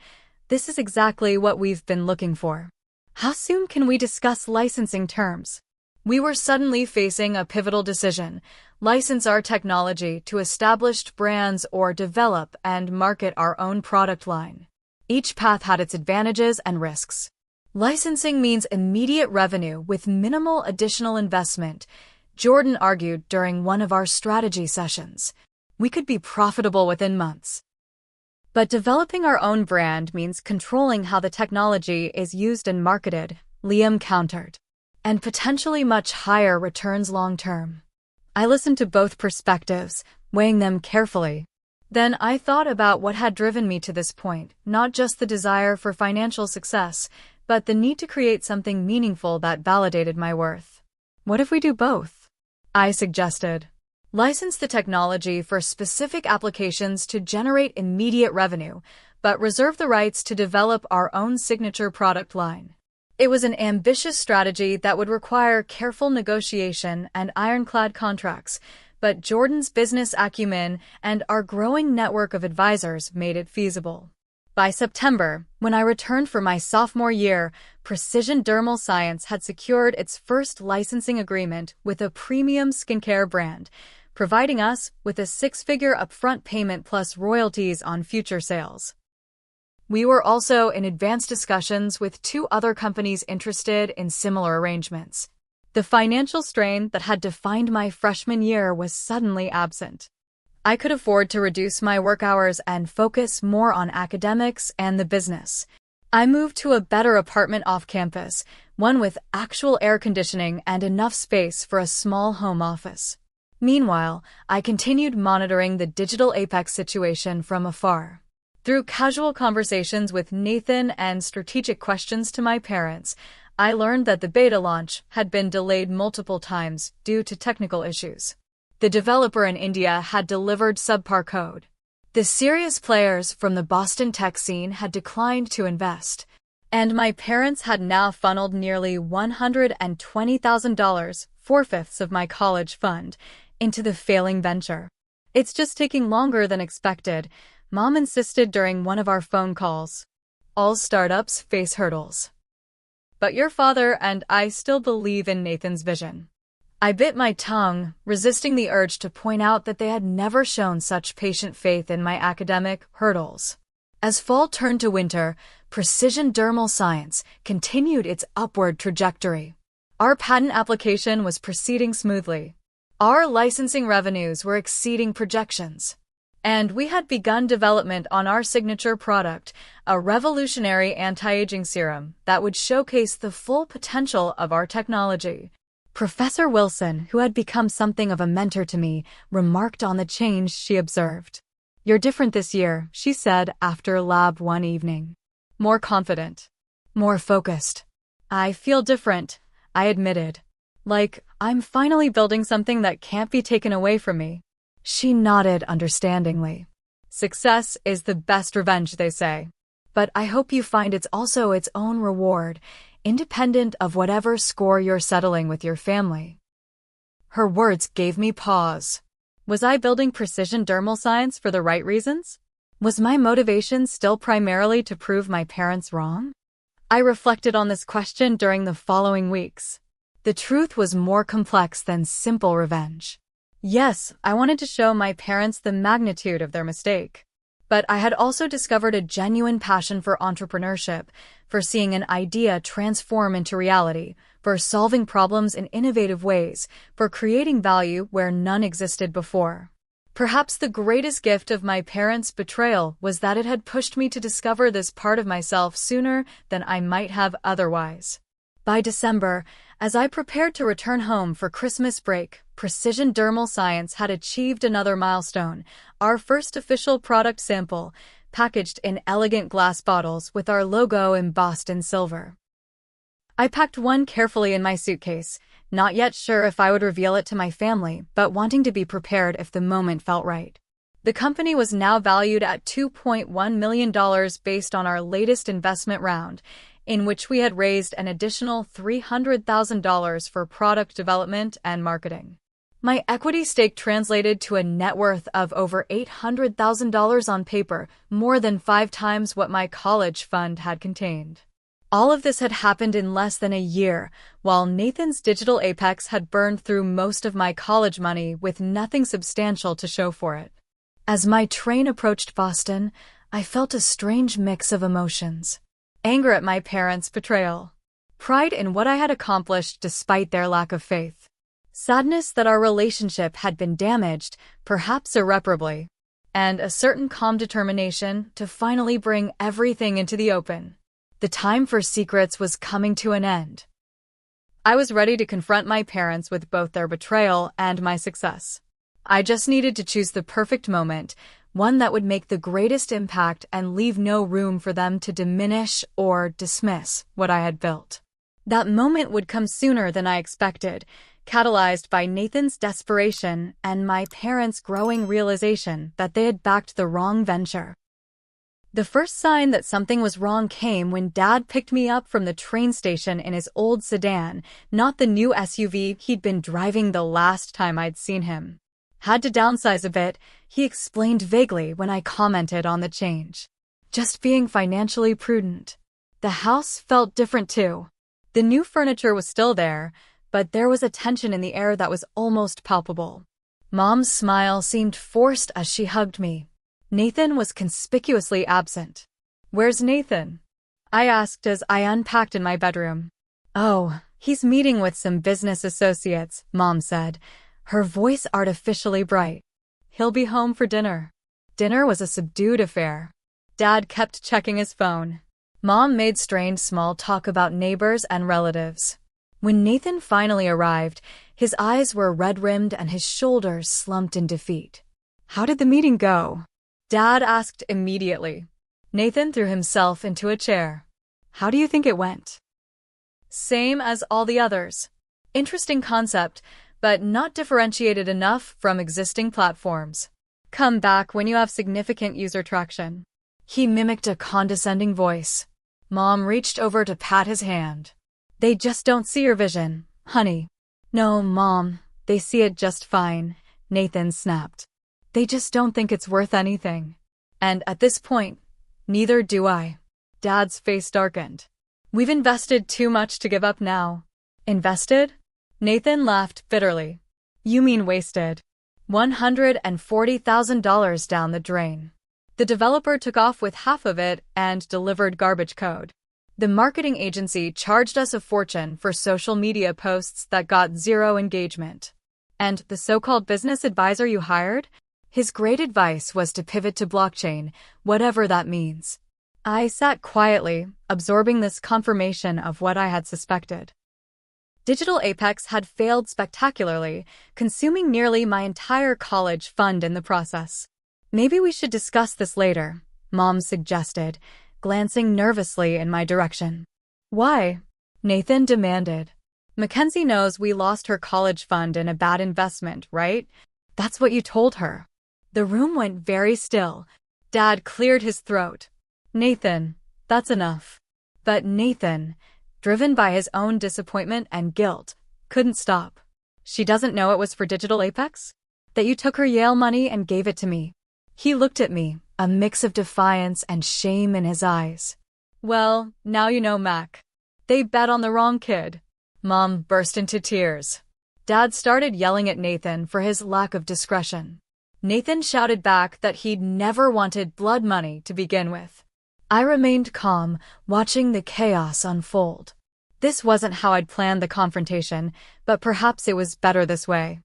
"This is exactly what we've been looking for. How soon can we discuss licensing terms?" We were suddenly facing a pivotal decision: license our technology to established brands or develop and market our own product line. Each path had its advantages and risks. Licensing means immediate revenue with minimal additional investment, Jordan argued during one of our strategy sessions. We could be profitable within months. But developing our own brand means controlling how the technology is used and marketed, Liam countered, and potentially much higher returns long-term. I listened to both perspectives, weighing them carefully. Then I thought about what had driven me to this point, not just the desire for financial success, but the need to create something meaningful that validated my worth. What if we do both? I suggested. License the technology for specific applications to generate immediate revenue, but reserve the rights to develop our own signature product line. It was an ambitious strategy that would require careful negotiation and ironclad contracts, but Jordan's business acumen and our growing network of advisors made it feasible. By September, when I returned for my sophomore year, Precision Dermal Science had secured its first licensing agreement with a premium skincare brand, providing us with a 6-figure upfront payment plus royalties on future sales. We were also in advanced discussions with 2 other companies interested in similar arrangements. The financial strain that had defined my freshman year was suddenly absent. I could afford to reduce my work hours and focus more on academics and the business. I moved to a better apartment off campus, one with actual air conditioning and enough space for a small home office. Meanwhile, I continued monitoring the Digital Apex situation from afar. Through casual conversations with Nathan and strategic questions to my parents, I learned that the beta launch had been delayed multiple times due to technical issues. The developer in India had delivered subpar code. The serious players from the Boston tech scene had declined to invest, and my parents had now funneled nearly $120,000, 4/5 of my college fund, into the failing venture. "It's just taking longer than expected," Mom insisted during one of our phone calls. "All startups face hurdles. But your father and I still believe in Nathan's vision." I bit my tongue, resisting the urge to point out that they had never shown such patient faith in my academic hurdles. As fall turned to winter, precision dermal science continued its upward trajectory. Our patent application was proceeding smoothly. Our licensing revenues were exceeding projections. And we had begun development on our signature product, a revolutionary anti-aging serum that would showcase the full potential of our technology. Professor Wilson, who had become something of a mentor to me, remarked on the change she observed. "You're different this year," she said after lab one evening. "More confident. More focused." "I feel different," I admitted. "Like, I'm finally building something that can't be taken away from me." She nodded understandingly. "Success is the best revenge, they say. But I hope you find it's also its own reward, independent of whatever score you're settling with your family." Her words gave me pause. Was I building precision dermal science for the right reasons? Was my motivation still primarily to prove my parents wrong? I reflected on this question during the following weeks. The truth was more complex than simple revenge. Yes, I wanted to show my parents the magnitude of their mistake. But I had also discovered a genuine passion for entrepreneurship, for seeing an idea transform into reality, for solving problems in innovative ways, for creating value where none existed before. Perhaps the greatest gift of my parents' betrayal was that it had pushed me to discover this part of myself sooner than I might have otherwise. By December, as I prepared to return home for Christmas break, precision dermal science had achieved another milestone, our first official product sample, packaged in elegant glass bottles with our logo embossed in silver. I packed one carefully in my suitcase, not yet sure if I would reveal it to my family, but wanting to be prepared if the moment felt right. The company was now valued at $2.1 million based on our latest investment round, in which we had raised an additional $300,000 for product development and marketing. My equity stake translated to a net worth of over $800,000 on paper, more than 5 times what my college fund had contained. All of this had happened in less than a year, while Nathan's digital apex had burned through most of my college money with nothing substantial to show for it. As my train approached Boston, I felt a strange mix of emotions. Anger at my parents' betrayal. Pride in what I had accomplished despite their lack of faith. Sadness that our relationship had been damaged, perhaps irreparably. And a certain calm determination to finally bring everything into the open. The time for secrets was coming to an end. I was ready to confront my parents with both their betrayal and my success. I just needed to choose the perfect moment, one that would make the greatest impact and leave no room for them to diminish or dismiss what I had built. That moment would come sooner than I expected, catalyzed by Nathan's desperation and my parents' growing realization that they had backed the wrong venture. The first sign that something was wrong came when Dad picked me up from the train station in his old sedan, not the new SUV he'd been driving the last time I'd seen him. "Had to downsize a bit," he explained vaguely when I commented on the change. "Just being financially prudent." The house felt different too. The new furniture was still there, but there was a tension in the air that was almost palpable. Mom's smile seemed forced as she hugged me. Nathan was conspicuously absent. "Where's Nathan?" I asked as I unpacked in my bedroom. "Oh, he's meeting with some business associates," Mom said, her voice artificially bright. "He'll be home for dinner." Dinner was a subdued affair. Dad kept checking his phone. Mom made strained small talk about neighbors and relatives. When Nathan finally arrived, his eyes were red-rimmed and his shoulders slumped in defeat. "How did the meeting go?" Dad asked immediately. Nathan threw himself into a chair. "How do you think it went?" Same as all the others. Interesting concept, but not differentiated enough from existing platforms. Come back when you have significant user traction. He mimicked a condescending voice. Mom reached over to pat his hand. They just don't see your vision, honey. No, Mom, they see it just fine, Nathan snapped. They just don't think it's worth anything. And at this point, neither do I. Dad's face darkened. We've invested too much to give up now. Invested? Nathan laughed bitterly. You mean wasted. $140,000 down the drain. The developer took off with half of it and delivered garbage code. The marketing agency charged us a fortune for social media posts that got zero engagement. And the so-called business advisor you hired? His great advice was to pivot to blockchain, whatever that means. I sat quietly, absorbing this confirmation of what I had suspected. Digital Apex had failed spectacularly, consuming nearly my entire college fund in the process. Maybe we should discuss this later, Mom suggested, glancing nervously in my direction. Why? Nathan demanded. Mackenzie knows we lost her college fund in a bad investment, right? That's what you told her. The room went very still. Dad cleared his throat. Nathan, that's enough. But Nathan, driven by his own disappointment and guilt, couldn't stop. She doesn't know it was for Digital Apex? That you took her Yale money and gave it to me. He looked at me, a mix of defiance and shame in his eyes. Well, now you know, Mac. They bet on the wrong kid. Mom burst into tears. Dad started yelling at Nathan for his lack of discretion. Nathan shouted back that he'd never wanted blood money to begin with. I remained calm, watching the chaos unfold. This wasn't how I'd planned the confrontation, but perhaps it was better this way.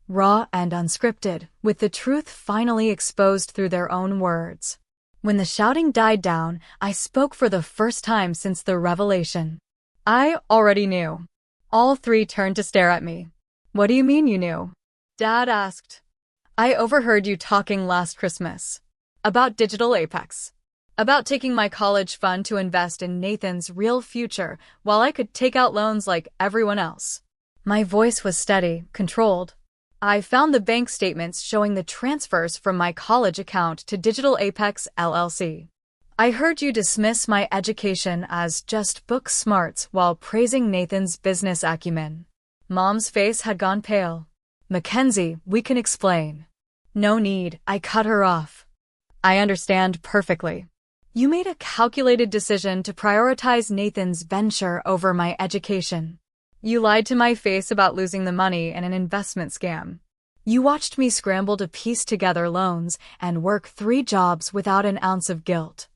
Raw and unscripted, with the truth finally exposed through their own words. When the shouting died down, I spoke for the first time since the revelation. I already knew. All three turned to stare at me. What do you mean you knew? Dad asked. I overheard you talking last Christmas. About Digital Apex. About taking my college fund to invest in Nathan's real future while I could take out loans like everyone else. My voice was steady, controlled. I found the bank statements showing the transfers from my college account to Digital Apex LLC. I heard you dismiss my education as just book smarts while praising Nathan's business acumen. Mom's face had gone pale. Mackenzie, we can explain. No need, I cut her off. I understand perfectly. You made a calculated decision to prioritize Nathan's venture over my education. You lied to my face about losing the money in an investment scam. You watched me scramble to piece together loans and work 3 jobs without an ounce of guilt.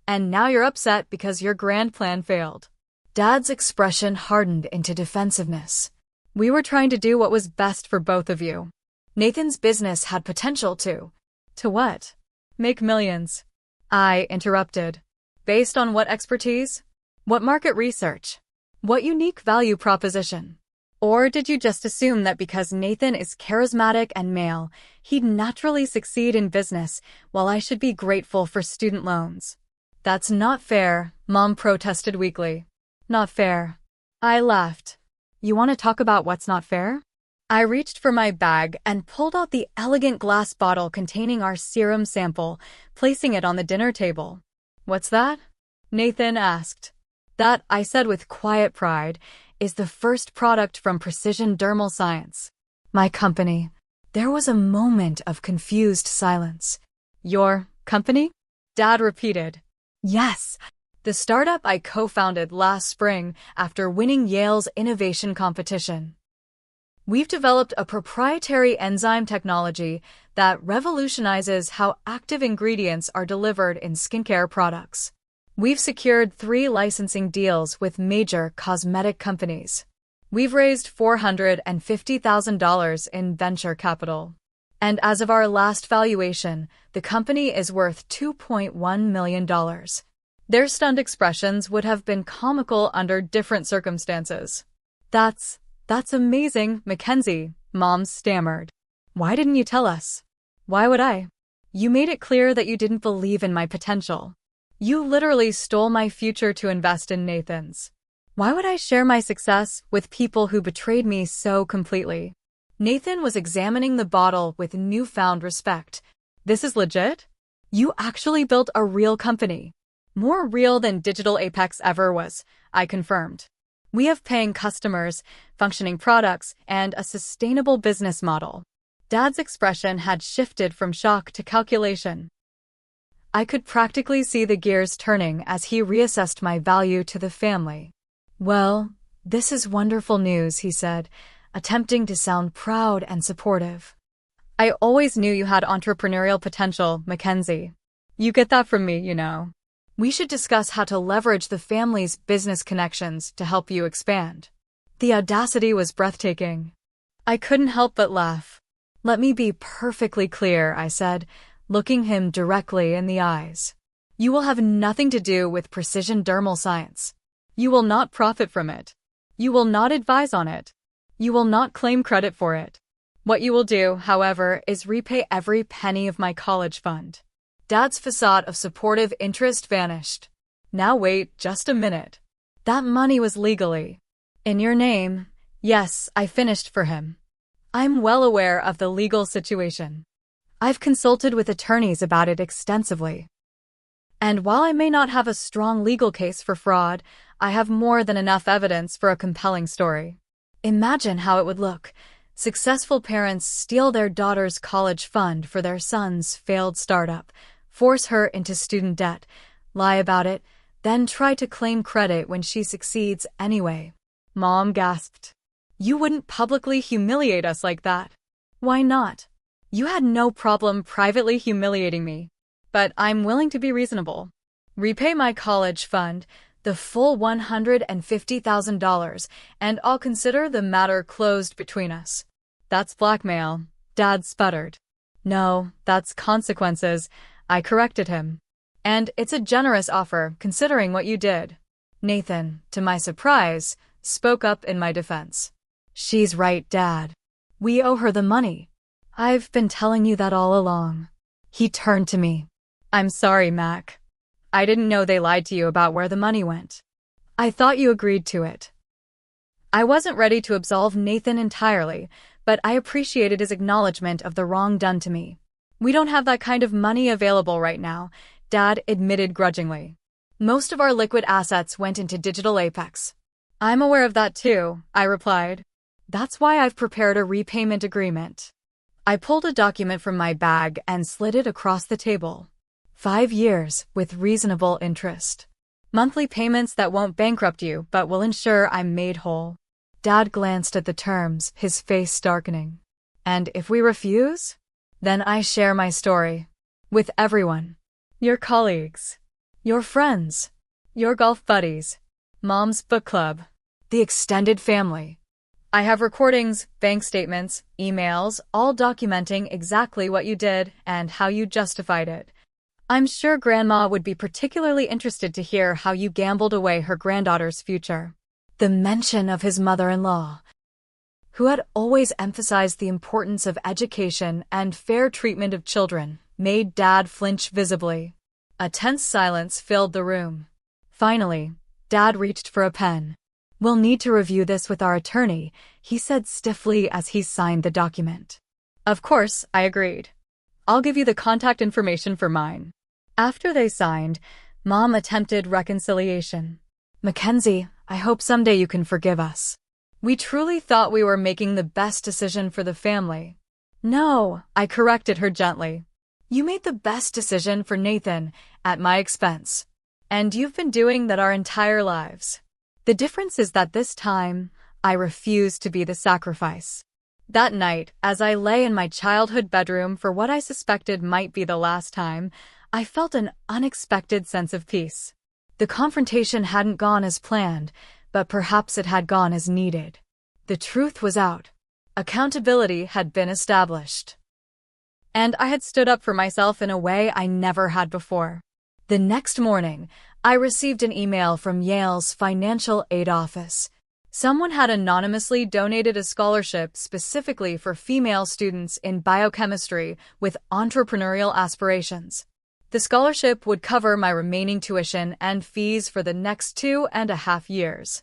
And now you're upset because your grand plan failed. Dad's expression hardened into defensiveness. We were trying to do what was best for both of you. Nathan's business had potential to. To what? Make millions. I interrupted. Based on what expertise? What market research? What unique value proposition? Or did you just assume that because Nathan is charismatic and male, he'd naturally succeed in business, while I should be grateful for student loans? That's not fair, Mom protested weakly. Not fair. I laughed. You want to talk about what's not fair? I reached for my bag and pulled out the elegant glass bottle containing our serum sample, placing it on the dinner table. What's that? Nathan asked. That, I said with quiet pride, is the first product from Precision Dermal Science. My company. There was a moment of confused silence. Your company? Dad repeated. Yes. The startup I co-founded last spring after winning Yale's innovation competition. We've developed a proprietary enzyme technology that revolutionizes how active ingredients are delivered in skincare products. We've secured 3 licensing deals with major cosmetic companies. We've raised $450,000 in venture capital. And as of our last valuation, the company is worth $2.1 million. Their stunned expressions would have been comical under different circumstances. That's amazing, Mackenzie, Mom stammered. Why didn't you tell us? Why would I? You made it clear that you didn't believe in my potential. You literally stole my future to invest in Nathan's. Why would I share my success with people who betrayed me so completely? Nathan was examining the bottle with newfound respect. This is legit? You actually built a real company. More real than digital Apex ever was, I confirmed. We have paying customers, functioning products, and a sustainable business model. Dad's expression had shifted from shock to calculation. I could practically see the gears turning as he reassessed my value to the family. Well, this is wonderful news, he said, attempting to sound proud and supportive. I always knew you had entrepreneurial potential, Mackenzie. You get that from me, you know. We should discuss how to leverage the family's business connections to help you expand. The audacity was breathtaking. I couldn't help but laugh. Let me be perfectly clear, I said, looking him directly in the eyes. You will have nothing to do with precision dermal science. You will not profit from it. You will not advise on it. You will not claim credit for it. What you will do, however, is repay every penny of my college fund. Dad's facade of supportive interest vanished. Now wait just a minute. That money was legally in your name. Yes, I finished for him. I'm well aware of the legal situation. I've consulted with attorneys about it extensively. And while I may not have a strong legal case for fraud, I have more than enough evidence for a compelling story. Imagine how it would look. Successful parents steal their daughter's college fund for their son's failed startup, force her into student debt, lie about it, then try to claim credit when she succeeds anyway. Mom gasped. You wouldn't publicly humiliate us like that. Why not? You had no problem privately humiliating me. But I'm willing to be reasonable. Repay my college fund, the full $150,000, and I'll consider the matter closed between us. That's blackmail, Dad sputtered. No, that's consequences, I corrected him. And it's a generous offer, considering what you did. Nathan, to my surprise, spoke up in my defense. She's right, Dad. We owe her the money. I've been telling you that all along. He turned to me. I'm sorry, Mac. I didn't know they lied to you about where the money went. I thought you agreed to it. I wasn't ready to absolve Nathan entirely, but I appreciated his acknowledgement of the wrong done to me. We don't have that kind of money available right now, Dad admitted grudgingly. Most of our liquid assets went into digital Apex. I'm aware of that too, I replied. That's why I've prepared a repayment agreement. I pulled a document from my bag and slid it across the table. 5 years with reasonable interest. Monthly payments that won't bankrupt you but will ensure I'm made whole. Dad glanced at the terms, his face darkening. And if we refuse? Then I share my story. With everyone. Your colleagues. Your friends. Your golf buddies. Mom's book club. The extended family. I have recordings, bank statements, emails, all documenting exactly what you did and how you justified it. I'm sure Grandma would be particularly interested to hear how you gambled away her granddaughter's future. The mention of his mother-in-law, who had always emphasized the importance of education and fair treatment of children, made Dad flinch visibly. A tense silence filled the room. Finally, Dad reached for a pen. We'll need to review this with our attorney, he said stiffly as he signed the document. Of course, I agreed. I'll give you the contact information for mine. After they signed, Mom attempted reconciliation. Mackenzie, I hope someday you can forgive us. We truly thought we were making the best decision for the family. No, I corrected her gently. You made the best decision for Nathan, at my expense. And you've been doing that our entire lives. The difference is that this time, I refuse to be the sacrifice. That night, as I lay in my childhood bedroom for what I suspected might be the last time, I felt an unexpected sense of peace. The confrontation hadn't gone as planned, but perhaps it had gone as needed. The truth was out. Accountability had been established. And I had stood up for myself in a way I never had before. The next morning, I received an email from Yale's financial aid office. Someone had anonymously donated a scholarship specifically for female students in biochemistry with entrepreneurial aspirations. The scholarship would cover my remaining tuition and fees for the next 2.5 years.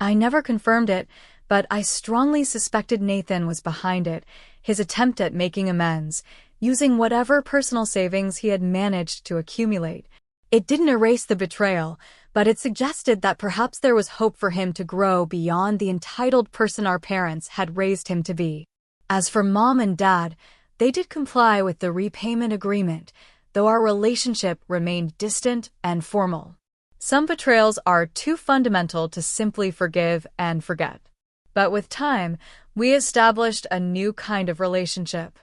I never confirmed it, but I strongly suspected Nathan was behind it, his attempt at making amends, using whatever personal savings he had managed to accumulate. It didn't erase the betrayal, but it suggested that perhaps there was hope for him to grow beyond the entitled person our parents had raised him to be. As for Mom and Dad, they did comply with the repayment agreement, though our relationship remained distant and formal. Some betrayals are too fundamental to simply forgive and forget. But with time, we established a new kind of relationship.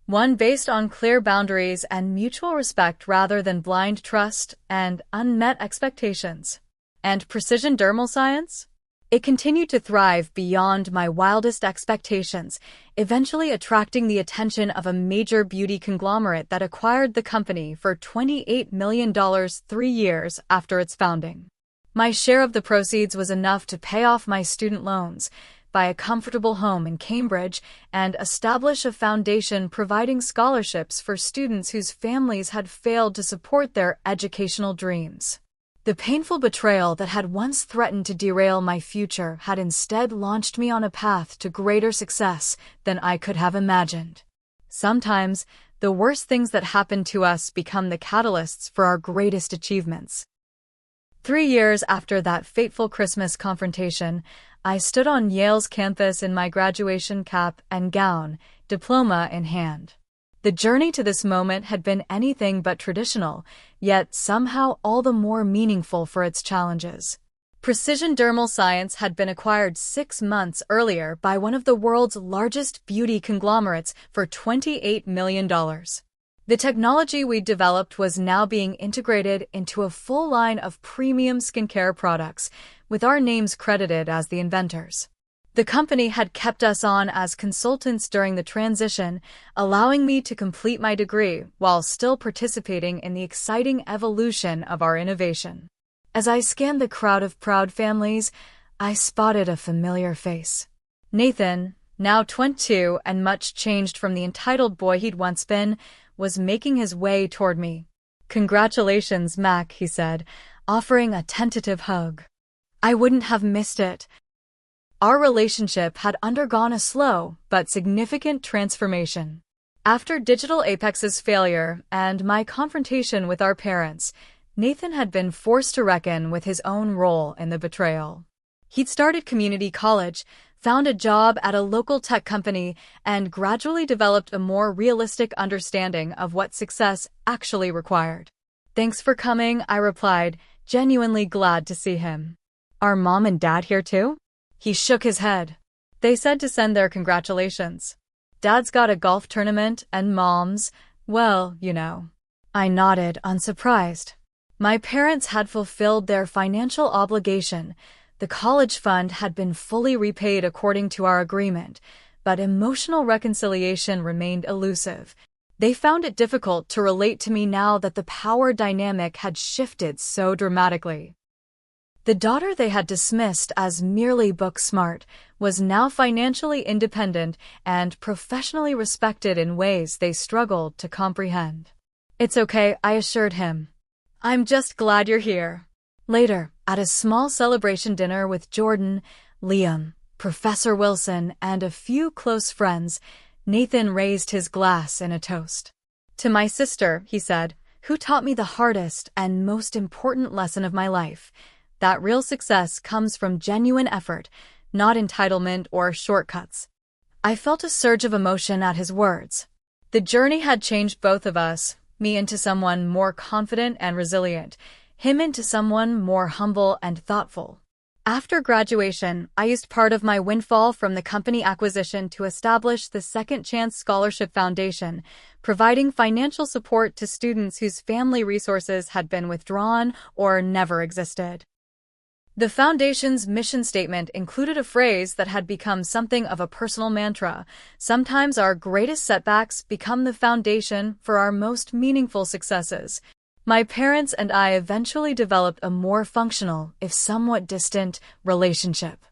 One based on clear boundaries and mutual respect rather than blind trust and unmet expectations. And precision dermal science? It continued to thrive beyond my wildest expectations, eventually attracting the attention of a major beauty conglomerate that acquired the company for $28 million 3 years after its founding. My share of the proceeds was enough to pay off my student loans, buy a comfortable home in Cambridge, and establish a foundation providing scholarships for students whose families had failed to support their educational dreams. The painful betrayal that had once threatened to derail my future had instead launched me on a path to greater success than I could have imagined. Sometimes, the worst things that happen to us become the catalysts for our greatest achievements. 3 years after that fateful Christmas confrontation, I stood on Yale's campus in my graduation cap and gown, diploma in hand. The journey to this moment had been anything but traditional, yet somehow all the more meaningful for its challenges. Precision dermal science had been acquired 6 months earlier by one of the world's largest beauty conglomerates for $28 million. The technology we developed was now being integrated into a full line of premium skincare products, with our names credited as the inventors. The company had kept us on as consultants during the transition, allowing me to complete my degree while still participating in the exciting evolution of our innovation. As I scanned the crowd of proud families, I spotted a familiar face. Nathan, now 22 and much changed from the entitled boy he'd once been, was making his way toward me. "Congratulations, Mac," he said, offering a tentative hug. I wouldn't have missed it. Our relationship had undergone a slow but significant transformation. After Digital Apex's failure and my confrontation with our parents, Nathan had been forced to reckon with his own role in the betrayal. He'd started community college, found a job at a local tech company, and gradually developed a more realistic understanding of what success actually required. "Thanks for coming," I replied, genuinely glad to see him. "Are Mom and Dad here too?" He shook his head. "They said to send their congratulations. Dad's got a golf tournament and Mom's, well, you know." I nodded, unsurprised. My parents had fulfilled their financial obligation. The college fund had been fully repaid according to our agreement, but emotional reconciliation remained elusive. They found it difficult to relate to me now that the power dynamic had shifted so dramatically. The daughter they had dismissed as merely book smart was now financially independent and professionally respected in ways they struggled to comprehend. "It's okay," I assured him. "I'm just glad you're here." Later, at a small celebration dinner with Jordan, Liam, Professor Wilson, and a few close friends, Nathan raised his glass in a toast. "To my sister," he said, "who taught me the hardest and most important lesson of my life, that real success comes from genuine effort, not entitlement or shortcuts." I felt a surge of emotion at his words. The journey had changed both of us, me into someone more confident and resilient, him into someone more humble and thoughtful. After graduation, I used part of my windfall from the company acquisition to establish the Second Chance Scholarship Foundation, providing financial support to students whose family resources had been withdrawn or never existed. The foundation's mission statement included a phrase that had become something of a personal mantra: "Sometimes our greatest setbacks become the foundation for our most meaningful successes." My parents and I eventually developed a more functional, if somewhat distant, relationship.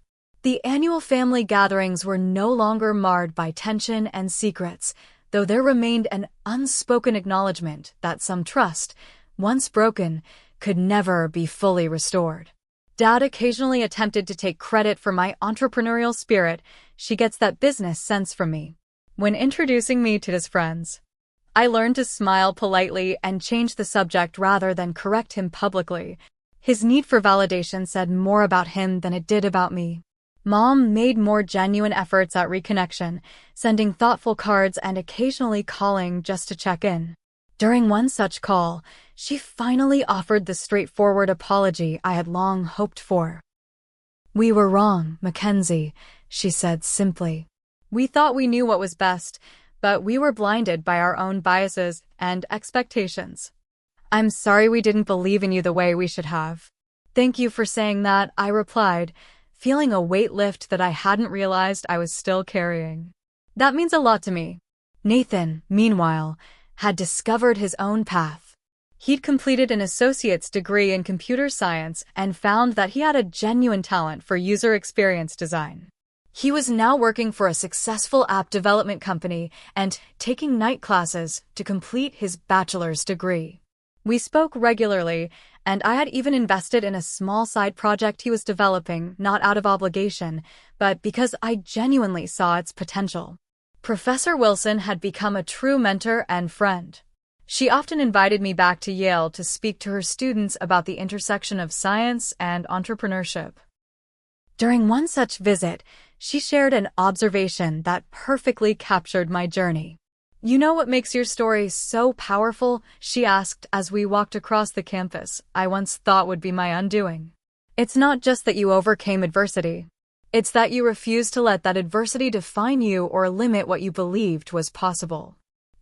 The annual family gatherings were no longer marred by tension and secrets, though there remained an unspoken acknowledgement that some trust, once broken, could never be fully restored. Dad occasionally attempted to take credit for my entrepreneurial spirit. She gets that business sense from me. When introducing me to his friends, I learned to smile politely and change the subject rather than correct him publicly. His need for validation said more about him than it did about me. Mom made more genuine efforts at reconnection, sending thoughtful cards and occasionally calling just to check in. During one such call, she finally offered the straightforward apology I had long hoped for. "We were wrong, Mackenzie," she said simply. "We thought we knew what was best, but we were blinded by our own biases and expectations. I'm sorry we didn't believe in you the way we should have." "Thank you for saying that," I replied, feeling a weight lift that I hadn't realized I was still carrying. "That means a lot to me." Nathan, meanwhile, had discovered his own path. He'd completed an associate's degree in computer science and found that he had a genuine talent for user experience design. He was now working for a successful app development company and taking night classes to complete his bachelor's degree. We spoke regularly, and I had even invested in a small side project he was developing, not out of obligation, but because I genuinely saw its potential. Professor Wilson had become a true mentor and friend. She often invited me back to Yale to speak to her students about the intersection of science and entrepreneurship. During one such visit, she shared an observation that perfectly captured my journey. "You know what makes your story so powerful?" she asked as we walked across the campus I once thought would be my undoing. "It's not just that you overcame adversity. It's that you refused to let that adversity define you or limit what you believed was possible."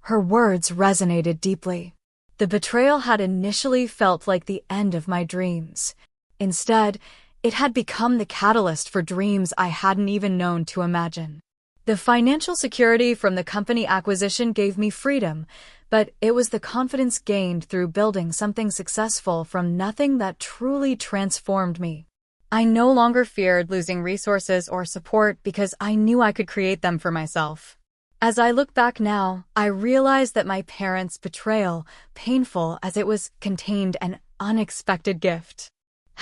Her words resonated deeply. The betrayal had initially felt like the end of my dreams. Instead, it had become the catalyst for dreams I hadn't even known to imagine. The financial security from the company acquisition gave me freedom, but it was the confidence gained through building something successful from nothing that truly transformed me. I no longer feared losing resources or support because I knew I could create them for myself. As I look back now, I realize that my parents' betrayal, painful as it was, contained an unexpected gift.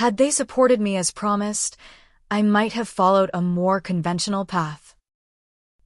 Had they supported me as promised, I might have followed a more conventional path.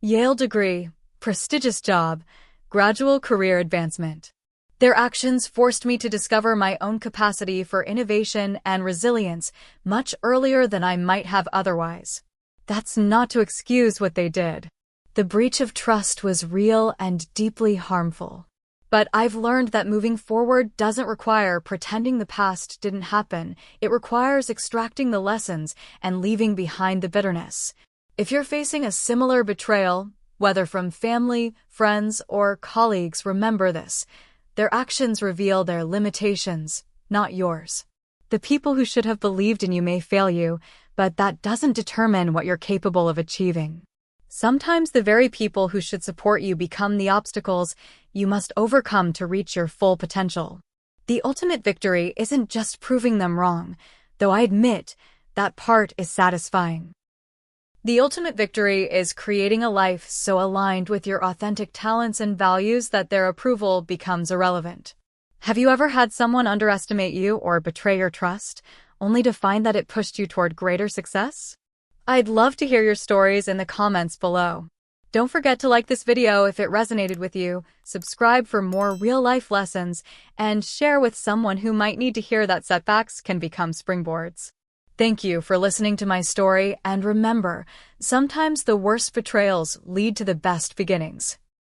Yale degree, prestigious job, gradual career advancement. Their actions forced me to discover my own capacity for innovation and resilience much earlier than I might have otherwise. That's not to excuse what they did. The breach of trust was real and deeply harmful. But I've learned that moving forward doesn't require pretending the past didn't happen. It requires extracting the lessons and leaving behind the bitterness. If you're facing a similar betrayal, whether from family, friends, or colleagues, remember this. Their actions reveal their limitations, not yours. The people who should have believed in you may fail you, but that doesn't determine what you're capable of achieving. Sometimes the very people who should support you become the obstacles you must overcome to reach your full potential. The ultimate victory isn't just proving them wrong, though I admit that part is satisfying. The ultimate victory is creating a life so aligned with your authentic talents and values that their approval becomes irrelevant. Have you ever had someone underestimate you or betray your trust, only to find that it pushed you toward greater success? I'd love to hear your stories in the comments below. Don't forget to like this video if it resonated with you, subscribe for more real-life lessons, and share with someone who might need to hear that setbacks can become springboards. Thank you for listening to my story, and remember, sometimes the worst betrayals lead to the best beginnings.